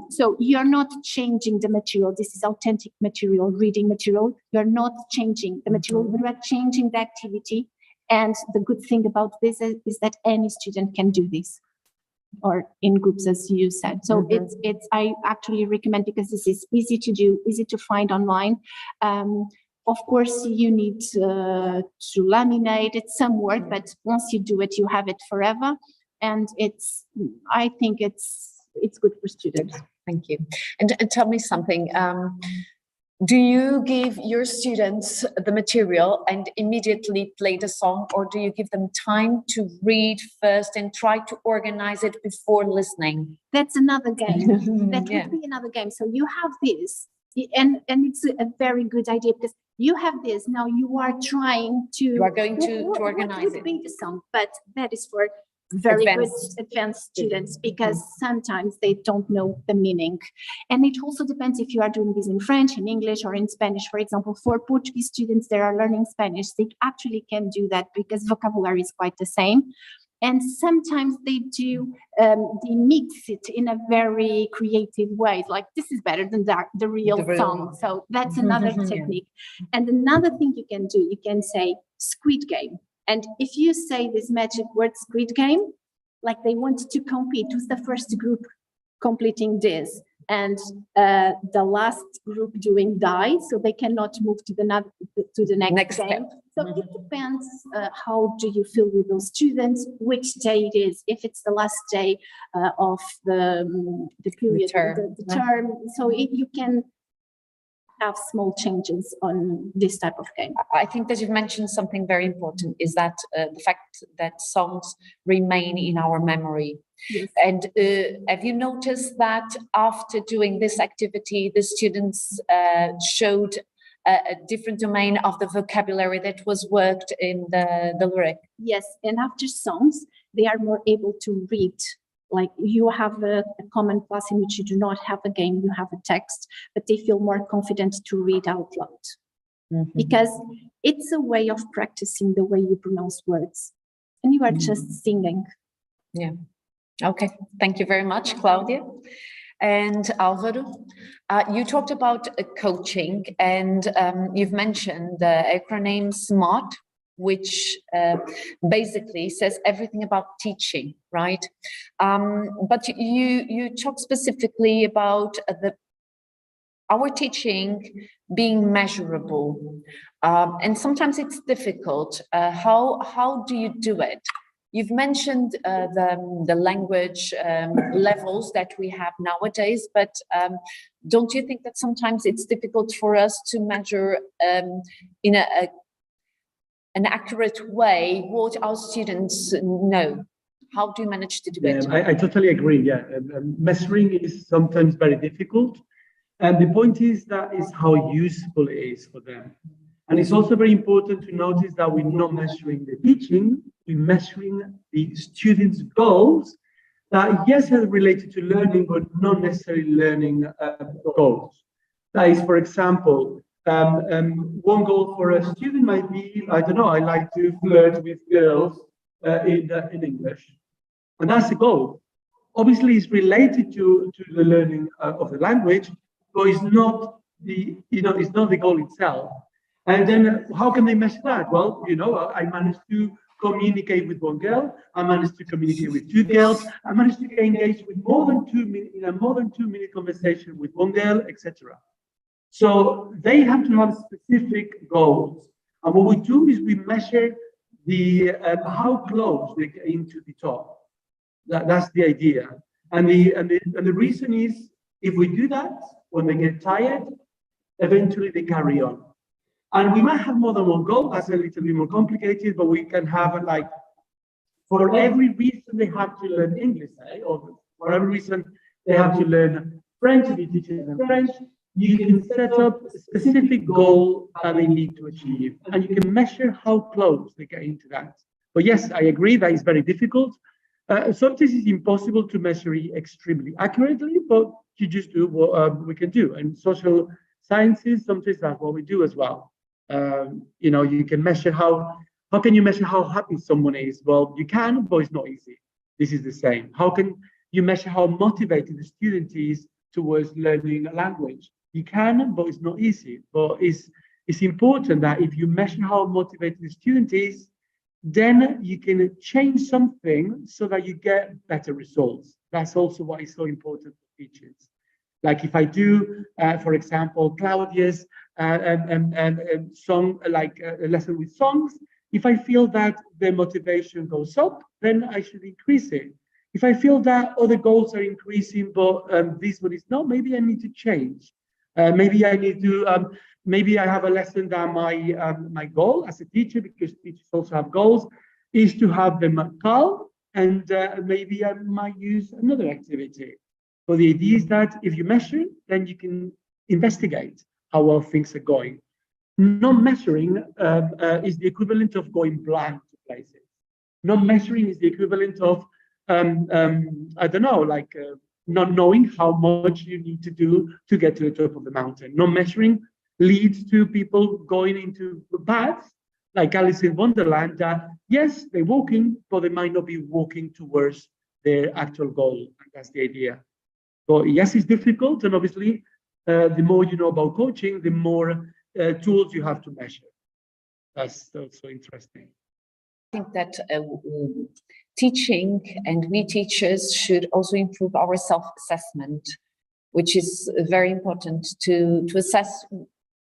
[SPEAKER 3] So you're not changing the material. This is authentic material, reading material. You're not changing the material, but we're changing the activity. And the good thing about this is that any student can do this, or in groups, as you said. So I actually recommend, because this is easy to do, easy to find online. Of course, you need to laminate. It's some work, but once you do it, you have it forever. And I think it's good for students.
[SPEAKER 2] Thank you. And tell me something. Do you give your students the material and immediately play the song, or do you give them time to read first and try to organize it before listening?
[SPEAKER 3] That's another game. That would be another game. So you have this, and it's a very good idea, because you have this. Now you are trying to. You
[SPEAKER 2] are going to organize
[SPEAKER 3] it. Would be the song, but that is for very good advanced students, because sometimes they don't know the meaning. And it also depends if you are doing this in French, in English, or in Spanish. For example, for Portuguese students that are learning Spanish, they actually can do that because vocabulary is quite the same. And sometimes they mix it in a very creative way. Like, this is better than the real song. So that's another technique. And another thing you can do, you can say Squid Game. And if you say this magic word Squid Game, like they want to compete, who's the first group completing this, and the last group doing die, so they cannot move to the next game.
[SPEAKER 2] Step.
[SPEAKER 3] So it depends how do you feel with those students, which day it is, if it's the last day of the period, the term. So you can have small changes on this type of game.
[SPEAKER 2] I think that you've mentioned something very important, is that the fact that songs remain in our memory.
[SPEAKER 3] Yes.
[SPEAKER 2] And have you noticed that after doing this activity, the students showed a different domain of the vocabulary that was worked in the lyric?
[SPEAKER 3] Yes, and after songs, they are more able to read. Like, you have a common class in which you do not have a game, you have a text, but they feel more confident to read out loud. Because it's a way of practicing the way you pronounce words, and you are just singing.
[SPEAKER 2] Yeah. Okay. Thank you very much, Claudia. And Alvaro, you talked about coaching, and you've mentioned the acronym SMART, which basically says everything about teaching, right? But you talk specifically about our teaching being measurable, and sometimes it's difficult. How do you do it? You've mentioned the language levels that we have nowadays, but don't you think that sometimes it's difficult for us to measure in an accurate way what our students know? How do you manage to do it?
[SPEAKER 1] I totally agree. Yeah, measuring is sometimes very difficult, and the point is how useful it is for them. And it's also very important to notice that we're not measuring the teaching, we're measuring the students' goals that, yes, are related to learning, but not necessarily learning goals. That is, for example, one goal for a student might be, I don't know, I like to flirt with girls in English. And that's the goal. Obviously, it's related to the learning of the language, but it's not it's not the goal itself. And then how can they measure that? Well, I managed to communicate with one girl, I managed to communicate with two girls, I managed to engage with more than 2 minutes in a more than 2 minute conversation with one girl, etc. So they have to have specific goals. And what we do is we measure the how close they get into the top. That's the idea. And the reason is, if we do that, when they get tired, eventually they carry on. And we might have more than one goal. That's a little bit more complicated, but we can have like, for every reason they have to learn English, or for every reason they have to learn French, if you teach them French, you can set up a specific goal that they need to achieve, and you can measure how close they get into that. But yes, I agree that is very difficult. Sometimes it's impossible to measure it extremely accurately, but you just do what we can do. And social sciences, sometimes that's what we do as well. You know, you can measure how can you measure how happy someone is? Well, you can, but it's not easy. This is the same. How can you measure how motivated the student is towards learning a language? You can, but it's not easy. But it's important that if you measure how motivated the student is, then you can change something so that you get better results. That's also why it's so important for teachers. Like if I do, for example, Claudia's song, like a lesson with songs, if I feel that the motivation goes up, then I should increase it. If I feel that other goals are increasing, but this one is not, maybe I need to change. Maybe I need to, maybe I have a lesson that my goal as a teacher, because teachers also have goals, is to have them calm, and maybe I might use another activity. So the idea is that if you measure, then you can investigate how well things are going. Not measuring is the equivalent of going blind to places. Not measuring is the equivalent of, I don't know, like not knowing how much you need to do to get to the top of the mountain. Not measuring leads to people going into paths like Alice in Wonderland that, yes, they're walking, but they might not be walking towards their actual goal. And that's the idea. So yes, it's difficult. And obviously, the more you know about coaching, the more tools you have to measure. That's so interesting.
[SPEAKER 2] I think that teaching and we teachers should also improve our self-assessment, which is very important to assess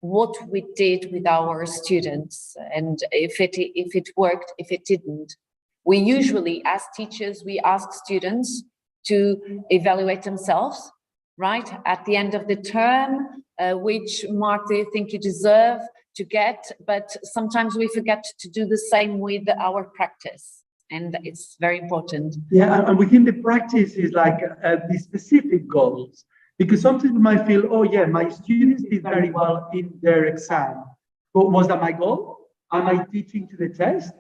[SPEAKER 2] what we did with our students, and if it worked, if it didn't. We usually, as teachers, we ask students to evaluate themselves, right? At the end of the term, which mark do you think you deserve to get? But sometimes we forget to do the same with our practice, and it's very important.
[SPEAKER 1] Yeah, and within the practice is like the specific goals, because sometimes we might feel, oh yeah, my students did very well in their exam, but was that my goal? Am I teaching to the test?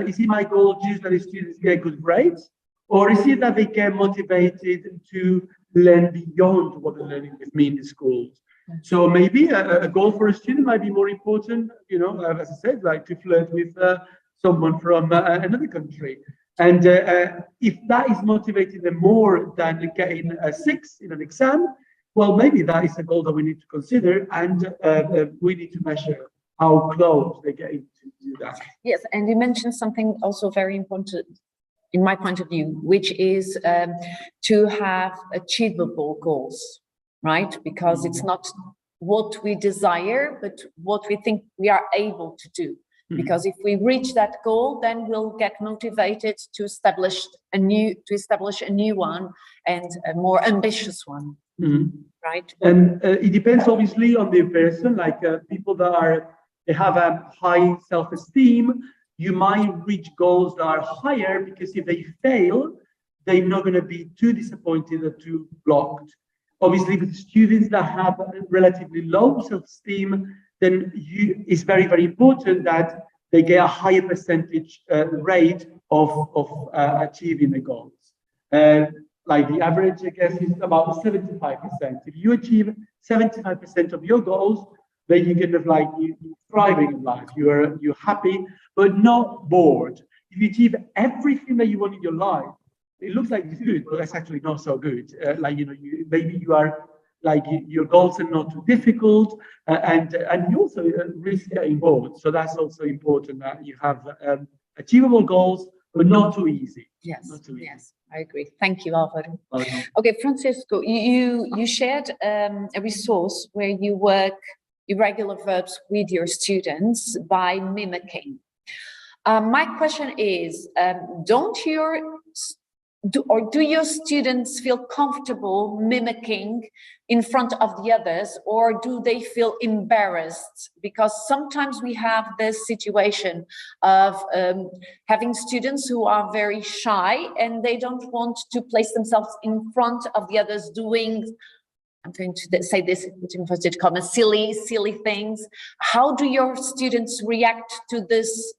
[SPEAKER 1] Is it my goal just that the students get good grades? Or is it that they get motivated to learn beyond what they're learning with me in the schools? So maybe a goal for a student might be more important, you know, as I said, like to flirt with someone from another country. And if that is motivating them more than getting a 6 in an exam, well, maybe that is a goal that we need to consider, and we need to measure how close they get to do that.
[SPEAKER 2] Yes, and you mentioned something also very important in my point of view, which is to have achievable goals, right? Because it's not what we desire, but what we think we are able to do. Because if we reach that goal, then we'll get motivated to establish a new one, and a more ambitious one, right?
[SPEAKER 1] And it depends obviously on the person. Like people that they have a high self-esteem, you might reach goals that are higher, because if they fail, they're not going to be too disappointed or too blocked. Obviously, with students that have relatively low self-esteem, then it's very, very important that they get a higher percentage rate of achieving the goals. Like the average, I guess, is about 75%. If you achieve 75% of your goals, then you kind of like you're thriving in life. You're happy, but not bored. If you achieve everything that you want in your life, it looks like it's good, but that's actually not so good. Like, you know, maybe you are like your goals are not too difficult, and you also risk getting bored. So that's also important, that you have achievable goals, but not too easy.
[SPEAKER 2] Yes,
[SPEAKER 1] not too easy.
[SPEAKER 2] yes, I agree. Thank you, Alvaro.
[SPEAKER 1] Okay.
[SPEAKER 2] Okay, Francisco, you shared a resource where you work irregular verbs with your students by mimicking. My question is, do your students feel comfortable mimicking in front of the others, or do they feel embarrassed? Because sometimes we have this situation of having students who are very shy and they don't want to place themselves in front of the others doing, I'm going to say this in inverted commas, silly things. How do your students react to this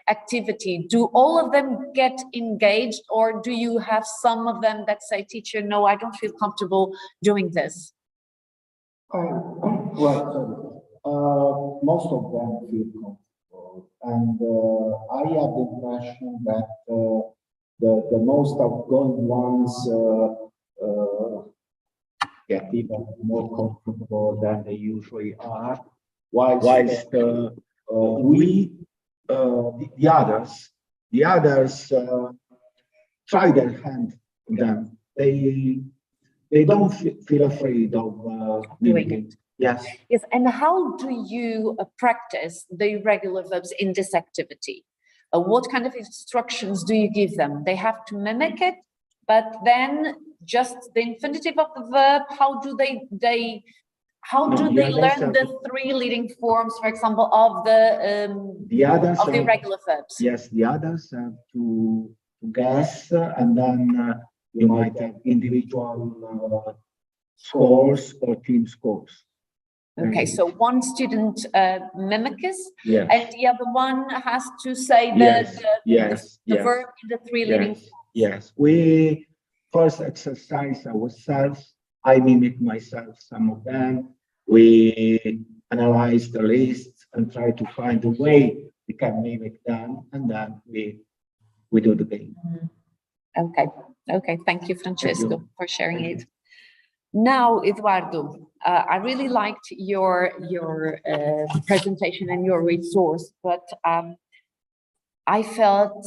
[SPEAKER 2] activity? Do all of them get engaged, or do you have some of them that say, teacher, no, I don't feel comfortable doing this?
[SPEAKER 5] Most of them feel comfortable, and I have the impression that the most outgoing ones get even more comfortable than they usually are, whilst the others try their hand on them. They don't feel afraid of doing it. Yes.
[SPEAKER 2] Yes, and how do you practice the irregular verbs in this activity? What kind of instructions do you give them? They have to mimic it, but then just the infinitive of the verb, how do they learn the three leading forms, for example, of the irregular verbs?
[SPEAKER 5] Yes, the others have to guess, and then you might have individual scores or team scores.
[SPEAKER 2] Okay, so one student mimics,
[SPEAKER 5] yes,
[SPEAKER 2] and the other one has to say the verb in the three leading forms.
[SPEAKER 5] Yes, we first exercise ourselves. I mimic myself, some of them. We analyze the list and try to find a way we can mimic them, and then we do the game.
[SPEAKER 2] Okay, thank you, Francesco, for sharing it. Now, Eduardo, I really liked your presentation and your resource, but I felt,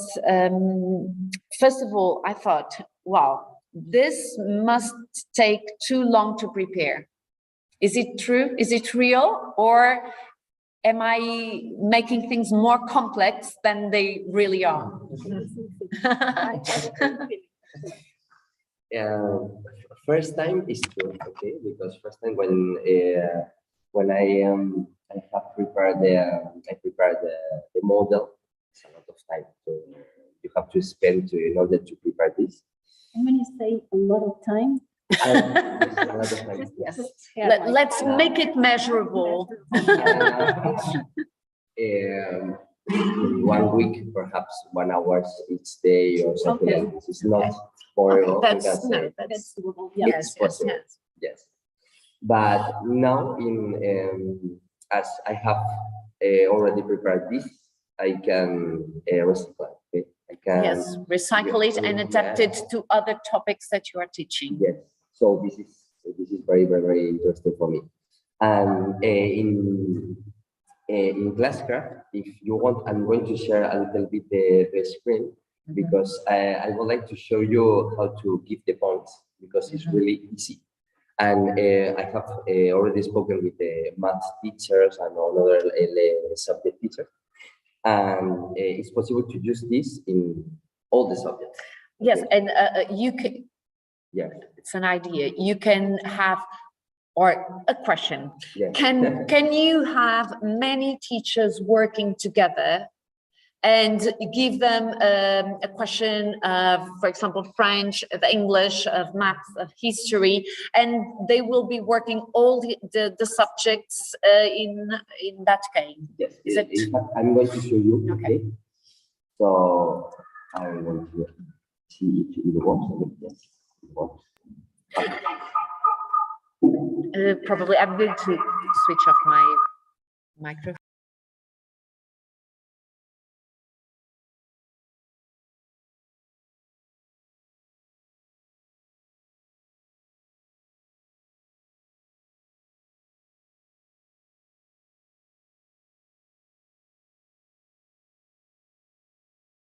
[SPEAKER 2] first of all, I thought, wow, this must take too long to prepare. Is it true? Is it real? Or am I making things more complex than they really are?
[SPEAKER 4] First time is true, okay? Because first time when I have prepared the model, it's a lot of time. So you have to spend in order to prepare this.
[SPEAKER 3] And when you say a lot of time,
[SPEAKER 2] yes. Let's make it measurable.
[SPEAKER 4] 1 week, perhaps 1 hour each day or something like this. It's not horrible.
[SPEAKER 2] That's doable. Yes,
[SPEAKER 4] yes. But now, as I have already prepared this, I can recycle. Okay? I can
[SPEAKER 2] recycle it and adapt it to other topics that you are teaching.
[SPEAKER 4] Yes. So this is very, very, very interesting for me. And in Classcraft, if you want, I'm going to share a little bit the screen, because I would like to show you how to give the points, because it's really easy. And I have already spoken with the math teachers and other subject teachers. And it's possible to use this in all the subjects.
[SPEAKER 2] Yes, and you can,
[SPEAKER 4] yes,
[SPEAKER 2] it's an idea. You can have, or a question.
[SPEAKER 4] Yes.
[SPEAKER 2] Can you have many teachers working together and give them a question of, for example, French, of English, of maths, of history, and they will be working all the subjects in that game?
[SPEAKER 4] Yes, I'm going to show you. Okay. So I'm going to see if it works. Yes, it works.
[SPEAKER 2] Probably I'm going to switch off my microphone.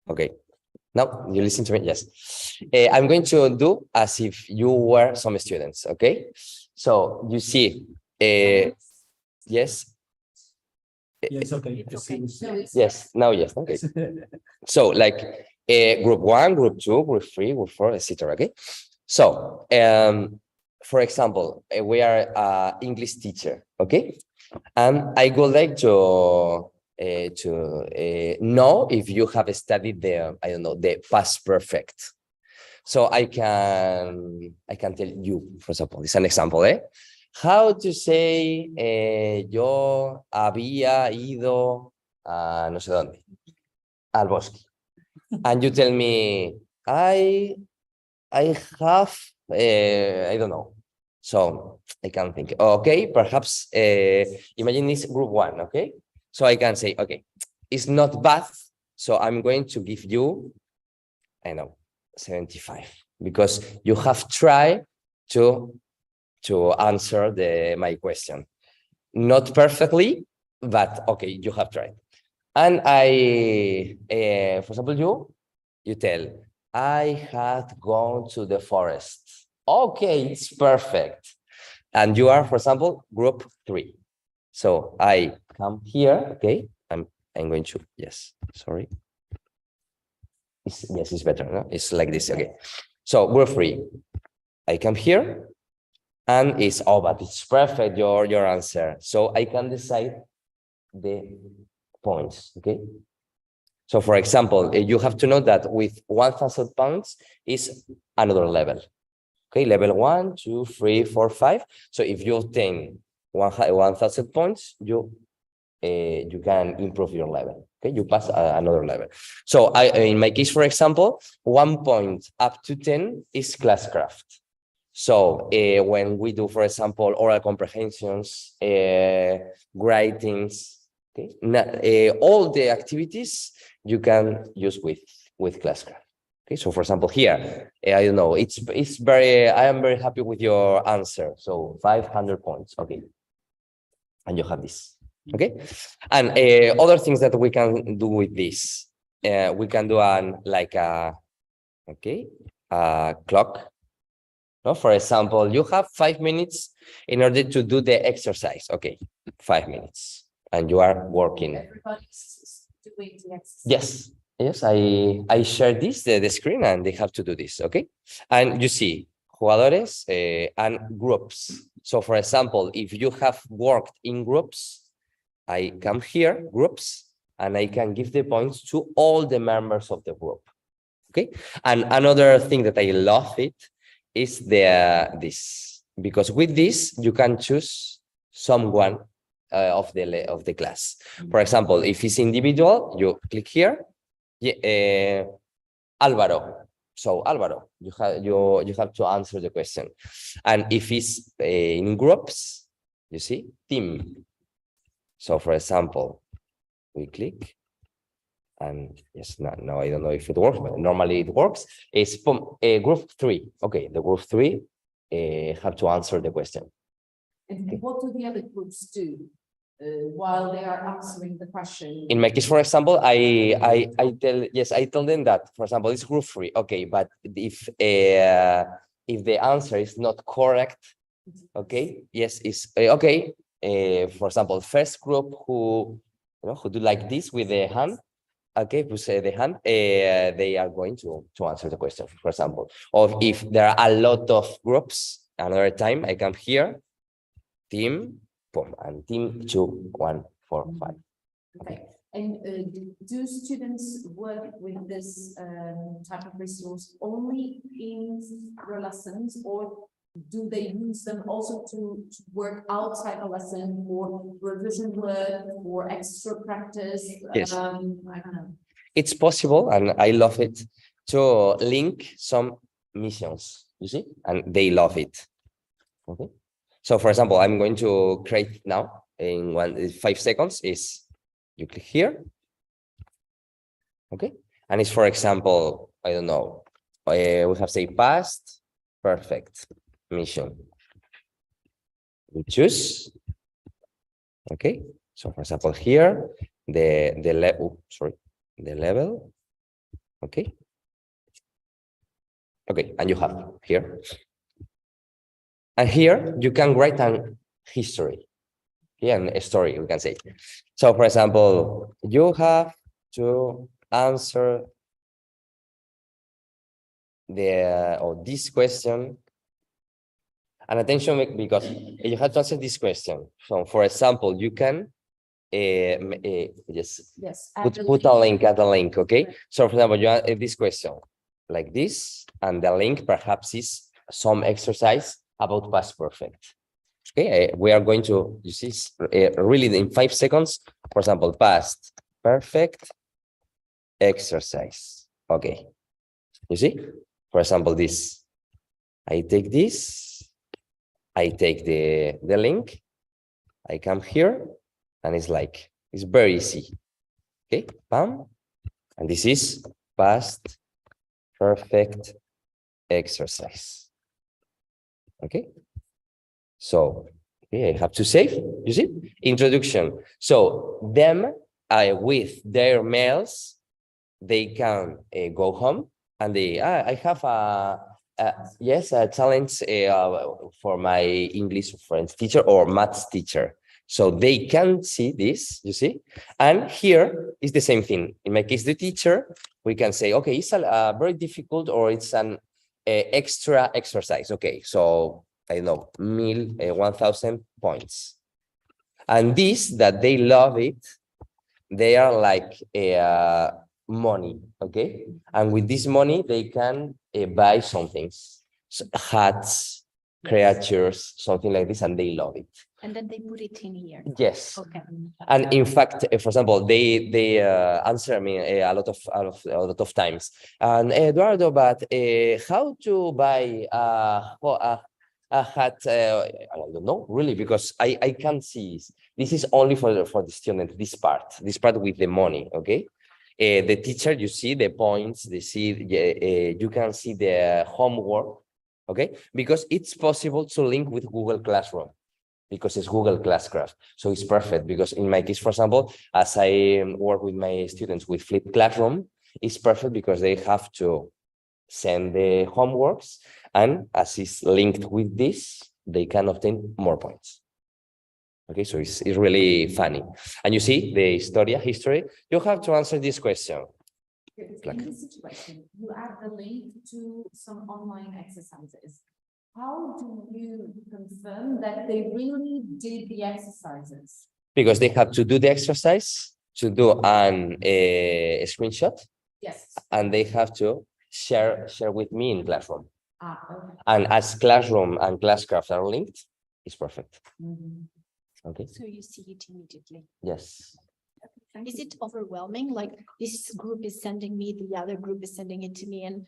[SPEAKER 4] Okay, now you listen to me. Yes, I'm going to do as if you were some students. Okay, so you see, Yes.
[SPEAKER 6] Yes, okay.
[SPEAKER 4] Yes. Now, yes. Okay. So, like group 1, group 2, group 3, group 4, etc. Okay. So, for example, we are English teacher. Okay, and I would like to know if you have studied the, I don't know, the past perfect. So I can tell you, for example, it's an example, how to say yo había ido a no sé dónde, al bosque. And you tell me, I have, I don't know. So I can think, okay, perhaps imagine this group 1, okay? So I can say, okay, it's not bad. So I'm going to give you, I know, 75, because you have tried to answer my question. Not perfectly, but okay, you have tried. And I, for example, you tell, I had gone to the forest. Okay, it's perfect. And you are, for example, group 3. So I come here, okay? I'm going to, yes, sorry. Yes, it's better, no? It's like this, okay. So group 3, I come here, and it's, oh, but it's perfect, your answer. So I can decide the points, okay? So for example, you have to know that with 1,000 points is another level. Okay, level 1, 2, 3, 4, 5. So if you obtain 1,000 points, you can improve your level. Okay, you pass another level. So in my case, for example, 1 point up to 10 is classcraft. So when we do, for example, oral comprehensions, writings, okay, all the activities you can use with classcraft. Okay, so for example, here, I don't know, it's very, I am very happy with your answer. So 500 points, okay. And you have this, okay? And other things that we can do with this, we can do clock. No, for example, you have 5 minutes in order to do the exercise. Okay, 5 minutes, and you are working.
[SPEAKER 2] Everybody's doing the exercise.
[SPEAKER 4] Yes. Yes, I share this, the screen, and they have to do this, okay? And you see, jugadores and groups. So for example, if you have worked in groups, I come here, groups, and I can give the points to all the members of the group, okay? And another thing that I love it is this, because with this, you can choose someone of the class. For example, if it's individual, you click here, Álvaro. So Álvaro, you have to answer the question. And if it's in groups, you see, team. So for example, we click, and yes, no, I don't know if it works, but normally it works. It's group 3. Okay, the group 3 have to answer the question.
[SPEAKER 2] And what do the other groups do while they are answering the question?
[SPEAKER 4] In my case, for example, I tell them that, for example, it's group 3. Okay, but if the answer is not correct, okay, yes, it's okay. For example, first group who do like this with the hand, okay, push the hand, they are going to answer the question, for example. Or if there are a lot of groups, another time I come here, team, boom, and team 2, 1, 4, 5.
[SPEAKER 2] Okay. And do students work with this type of resource only in the lessons, or do they use them also to work outside a lesson for revision work, for extra practice?
[SPEAKER 4] Yes.
[SPEAKER 2] I don't know.
[SPEAKER 4] It's possible, and I love it, to link some missions, you see, and they love it. Okay. So for example, I'm going to create now in 5 seconds is you click here. Okay. And it's, for example, I don't know, we have say past perfect mission. We choose. Okay. So for example, here, the level. Okay. Okay. And you have here. And here you can write an history. Okay, and a story, we can say. So, for example, you have to answer this question. And attention, because you have to answer this question. So, for example, you can
[SPEAKER 2] Yes.
[SPEAKER 4] put a link at the link. Okay. So, for example, you have this question like this, and the link perhaps is some exercise about past perfect. Okay, we are going to, you see, really in 5 seconds, for example, past perfect exercise. Okay, you see, for example, this, I take this, I take the link, I come here, and it's like, it's very easy. Okay, bam, and this is past perfect exercise. Okay, so okay, I have to save, you see, introduction. So them with their mails, they can go home and they, I have a challenge for my English French teacher or maths teacher. So they can see this, you see, and here is the same thing. In my case, the teacher, we can say, okay, it's a very difficult or it's an extra exercise. Okay, so I know, 1,000 points. And this, that they love it, they are like money, okay? And with this money, they can buy some things, hats, creatures, something like this, and they love it.
[SPEAKER 3] And then they put it in here.
[SPEAKER 4] Yes.
[SPEAKER 3] Okay.
[SPEAKER 4] And in fact, for example, they answer me a lot of times. And Eduardo, but how to buy a hat? I don't know really, because I can't see. This is only for the student. This part with the money. Okay. The teacher, you see the points. They see. You can see the homework. Okay, because it's possible to link with Google Classroom, because it's Google Classcraft. So it's perfect, because in my case, for example, as I work with my students with Flipped Classroom, it's perfect because they have to send the homeworks, and as it's linked with this, they can obtain more points. Okay, so it's really funny. And you see the history, you have to answer this question.
[SPEAKER 2] In this situation, you add the link to some online exercises. How do you confirm that they really did the exercises?
[SPEAKER 4] Because they have to do the exercise, to do a screenshot,
[SPEAKER 2] Yes.
[SPEAKER 4] and they have to share with me in Classroom.
[SPEAKER 2] Okay.
[SPEAKER 4] And as Classroom and Classcraft are linked, it's perfect. Okay.
[SPEAKER 3] So you see it immediately.
[SPEAKER 4] Yes.
[SPEAKER 3] Is it overwhelming? Like this group is sending me, the other group is sending it to me, and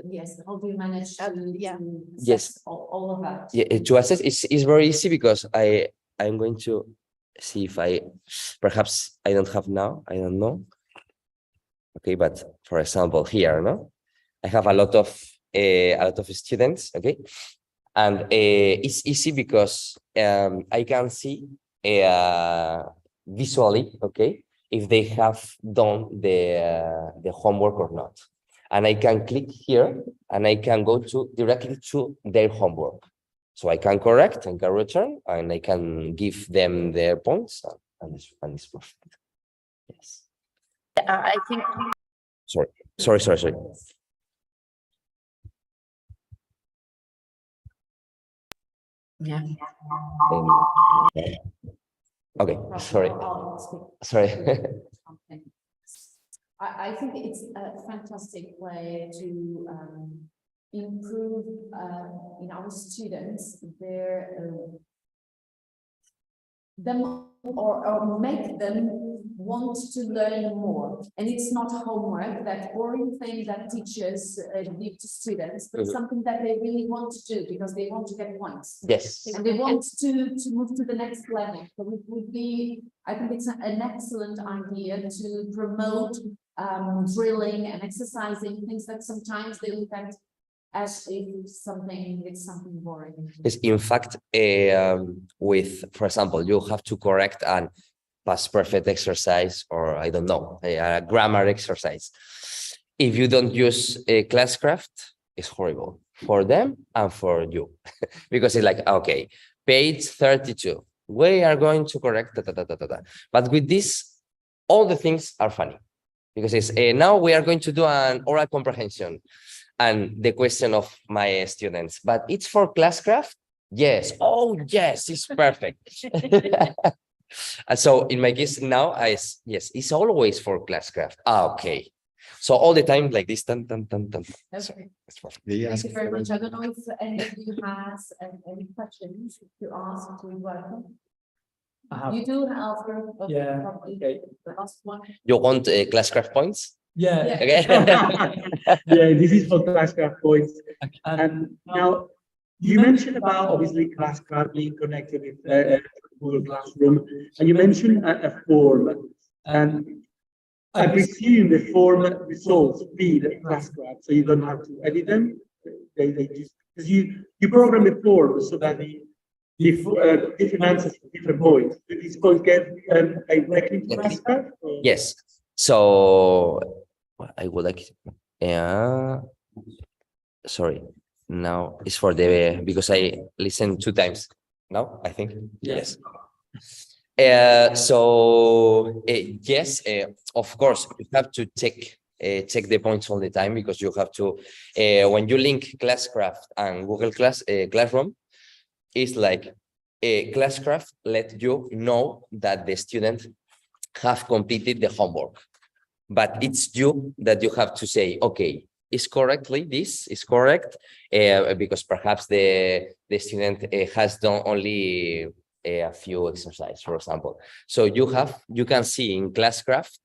[SPEAKER 2] Yes, how do you manage to,
[SPEAKER 3] yeah.
[SPEAKER 2] to
[SPEAKER 4] Yes.
[SPEAKER 2] assess all of that?
[SPEAKER 4] Yeah, to assess it's very easy, because I'm going to see if perhaps I don't have now, I don't know. Okay, but for example, here, no, I have a lot of students. Okay, and it's easy because I can see visually, okay, if they have done the homework or not. And I can click here and I can go directly to their homework. So I can correct and can return, and I can give them their points, and it's perfect. Yes.
[SPEAKER 2] I think.
[SPEAKER 4] Sorry.
[SPEAKER 2] Yeah.
[SPEAKER 4] Okay, sorry. Sorry.
[SPEAKER 2] I think it's a fantastic way to improve in our students them or make them want to learn more. And it's not homework, that boring thing that teachers give to students, but something that they really want to do because they want to get points.
[SPEAKER 4] Yes.
[SPEAKER 2] And they want to move to the next level. So it would be, I think it's an excellent idea to promote drilling and exercising, things that sometimes they look at as if it's something boring.
[SPEAKER 4] Yes, in fact, with, for example, you have to correct an past perfect exercise, or I don't know, a grammar exercise. If you don't use Classcraft, it's horrible for them and for you, because it's like, okay, page 32. We are going to correct, da, da, da, da, da, da. But with this, all the things are funny because it's now we are going to do an oral comprehension and the question of my students, but it's for classcraft. Yes. Oh, yes, it's perfect. And so in my case now, yes, it's always for classcraft. Ah, okay. So all the time like this, dun, dun, dun, dun. So
[SPEAKER 2] Okay.
[SPEAKER 4] it's perfect.
[SPEAKER 2] Thank you very much. I don't know if any of you has any questions to ask to welcome. You do have.
[SPEAKER 6] Yeah,
[SPEAKER 2] Probably
[SPEAKER 6] okay.
[SPEAKER 2] the last one.
[SPEAKER 4] You want classcraft points?
[SPEAKER 6] Yeah.
[SPEAKER 4] Okay.
[SPEAKER 1] Yeah, this is for classcraft points.
[SPEAKER 6] And
[SPEAKER 1] And now you mentioned about obviously classcraft being connected with Google Classroom, and you mentioned a form. And I presume the form results feed classcraft, so you don't have to edit them. They just because you program the form so that the different answers for different points. Do these points get directly to classcraft?
[SPEAKER 4] Yes. So I would like, sorry. Now it's for the because I listened 2 times. Now I think yes. So yes, of course you have to check the points all the time because you have to when you link Classcraft and Google Classroom, it's like Classcraft let you know that the student have completed the homework, but it's you that you have to say, okay, is correctly this is correct because perhaps the student has done only a few exercises, for example. So you can see in Classcraft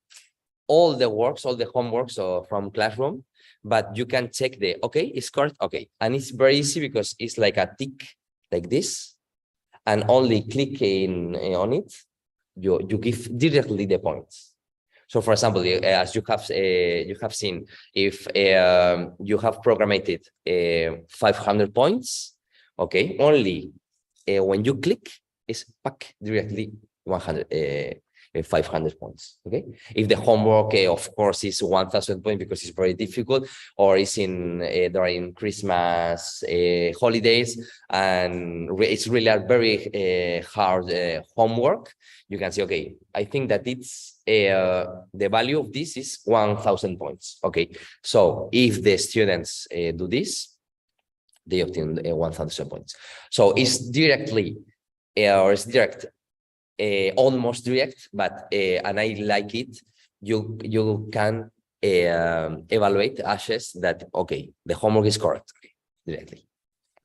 [SPEAKER 4] all the works, all the homeworks from Classroom, but you can check the okay, it's correct, okay, and it's very easy because it's like a tick like this, and only clicking on it, you give directly the points. So, for example, as you have seen, if you have programmed 500 points, okay, only when you click, it's back directly 500 points. Okay, if the homework, of course, is 1,000 points because it's very difficult, or it's in during Christmas holidays, and it's really a very hard homework, you can say, okay, I think that it's the value of this is 1,000 points. Okay, so if the students do this, they obtain 1,000 points. So it's directly or it's direct, almost direct, but and I like it. You can evaluate assess that okay, the homework is correct directly.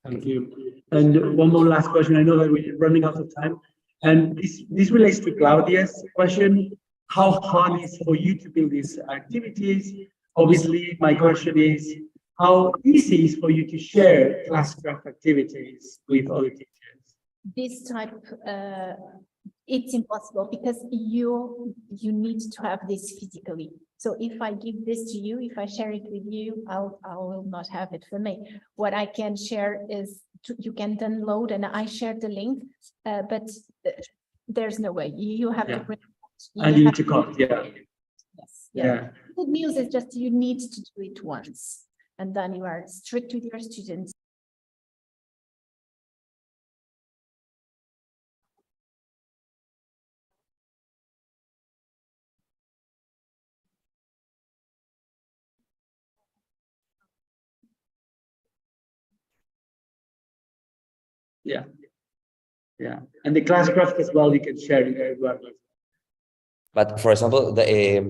[SPEAKER 1] Thank you. And one more last question. I know that we're running out of time. And this relates to Claudia's question. How hard is for you to build these activities? Obviously, my question is, how easy is for you to share Classcraft activities with other teachers?
[SPEAKER 3] This type, it's impossible because you need to have this physically. So if I give this to you, if I share it with you, I will not have it for me. What I can share is you can download, and I share the link, but there's no way you have to print.
[SPEAKER 1] And you need to copy,
[SPEAKER 3] Yes. Yeah. Good news is just you need to do it once, and then you are strict with your students.
[SPEAKER 1] Yeah. And the Classcraft as well, you can share it as well.
[SPEAKER 4] But for example, the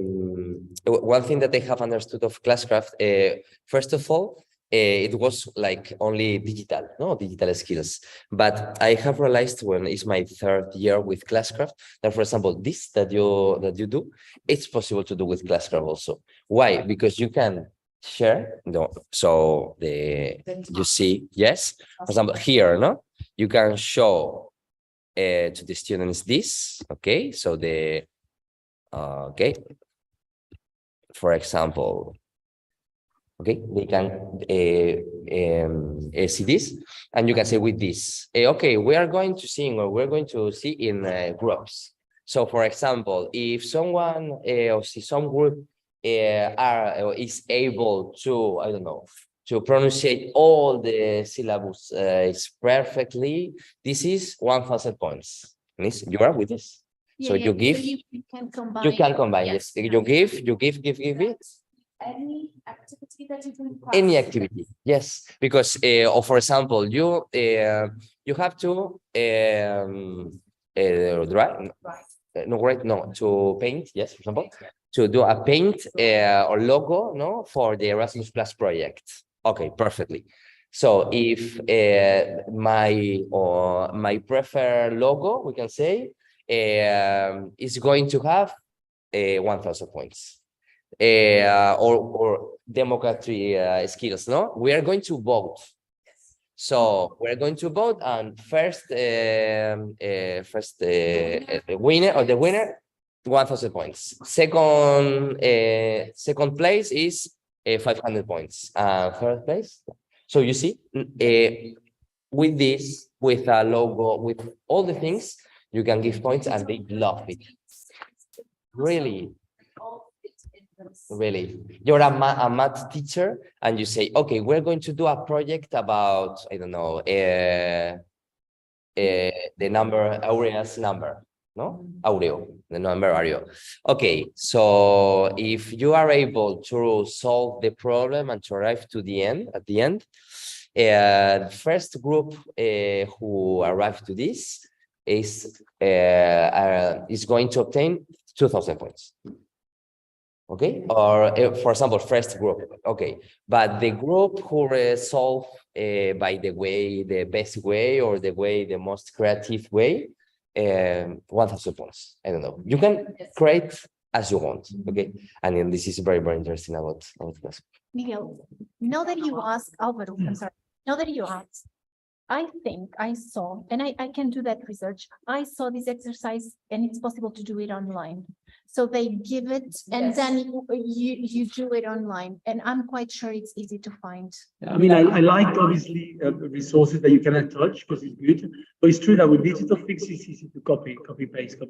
[SPEAKER 4] one thing that I have understood of Classcraft, first of all, it was like only digital skills. But I have realized when it's my 3rd year with Classcraft that, for example, this that you do, it's possible to do with Classcraft also. Why? Because you can share. No, so you see, yes. For example, here, no, you can show to the students this. Okay, so the okay, for example, okay, they can see this, and you can say with this, okay, we are going to sing, or we're going to see in groups. So, for example, if someone or see some group is able to, I don't know, to pronunciate all the syllables perfectly, this is 1,000 points. Miss, you are with this. So you give,
[SPEAKER 3] you can combine.
[SPEAKER 4] you can combine. Yes, you give it.
[SPEAKER 3] Any activity that you do.
[SPEAKER 4] Any activity, yes, because or for example, you have to draw, to paint, yes, for example, to do a paint or logo, no, for the Erasmus Plus project. Okay, perfectly. So if my preferred logo, we can say, is going to have 1,000 points. Or democratic skills, no? We are going to vote. So we're going to vote, and first winner, or the winner, 1,000 points. Second place is 500 points. Third place. So you see, with this, with a logo, with all the things, you can give points, and they love it. Really. Really, you're a math teacher, and you say, okay, we're going to do a project about, I don't know, the number, Aurea's number, no? Aureo, the number Aureo. Okay, so if you are able to solve the problem and to arrive to the end, at the end, the first group who arrive to this is going to obtain 2,000 points. Okay, or for example, first group. Okay, but the group who solve by the best way, or the most creative way, 1,000 points. I don't know. You can create as you want. Okay, and then this is very, very interesting about this.
[SPEAKER 3] Miguel, now that you asked Alvaro, I'm sorry. Now that you asked, I think I saw, and I can do that research. I saw this exercise, and it's possible to do it online. So they give it, and then you do it online, and I'm quite sure it's easy to find.
[SPEAKER 1] I mean, I like obviously resources that you cannot touch, because it's good. But it's true that with digital fix, it's easy to copy paste,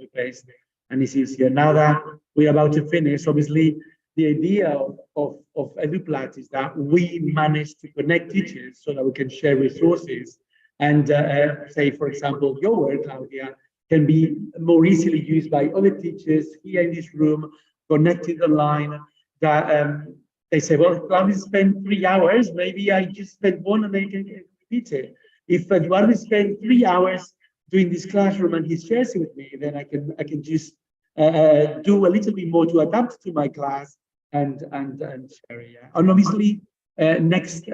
[SPEAKER 1] and it's easier. Now that we're about to finish, obviously, the idea of EduPlat is that we manage to connect teachers so that we can share resources. And say, for example, your work, Claudia, can be more easily used by other teachers here in this room, connected online, that they say, well, Claudia spent 3 hours, maybe I just spent 1 and then can repeat it. If Eduardo spent 3 hours doing this classroom and he shares it with me, then I can just do a little bit more to adapt to my class and share it. Yeah. And obviously, next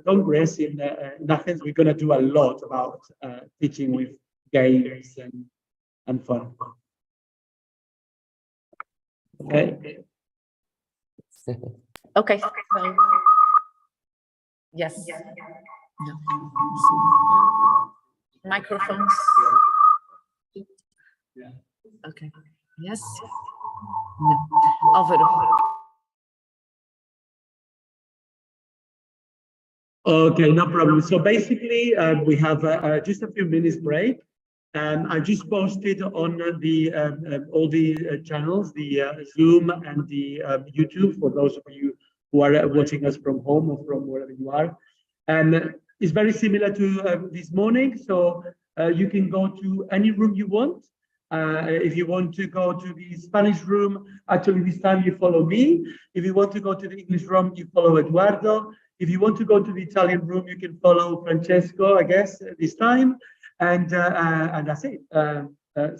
[SPEAKER 1] Congress in Athens, we're going to do a lot about teaching with games and fun. Okay.
[SPEAKER 2] Okay. So, yes. No. Microphones.
[SPEAKER 1] Yeah.
[SPEAKER 2] Okay. Yes. No. Alvaro.
[SPEAKER 1] Okay, no problem. So basically, we have just a few minutes break. I just posted on the all the channels, the Zoom and the YouTube, for those of you who are watching us from home or from wherever you are. And it's very similar to this morning. So you can go to any room you want. If you want to go to the Spanish room, actually this time you follow me. If you want to go to the English room, you follow Eduardo. If you want to go to the Italian room, you can follow Francesco, I guess, this time. And that's it.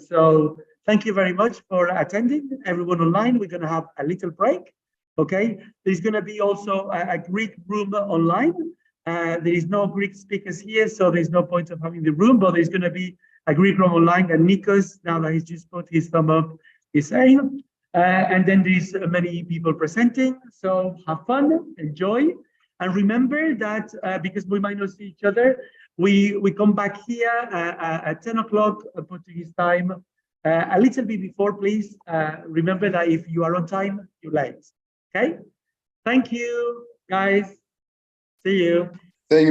[SPEAKER 1] So thank you very much for attending, everyone online. We're going to have a little break. Okay. There's going to be also a Greek room online. There is no Greek speakers here, so there's no point of having the room, but there's going to be a Greek room online. And Nikos, now that he's just put his thumb up, is saying. And then there's many people presenting. So have fun, enjoy. And remember that because we might not see each other, we come back here at 10 o'clock Portuguese time, a little bit before, please. Remember that if you are on time, you're late. Okay? Thank you, guys. See you.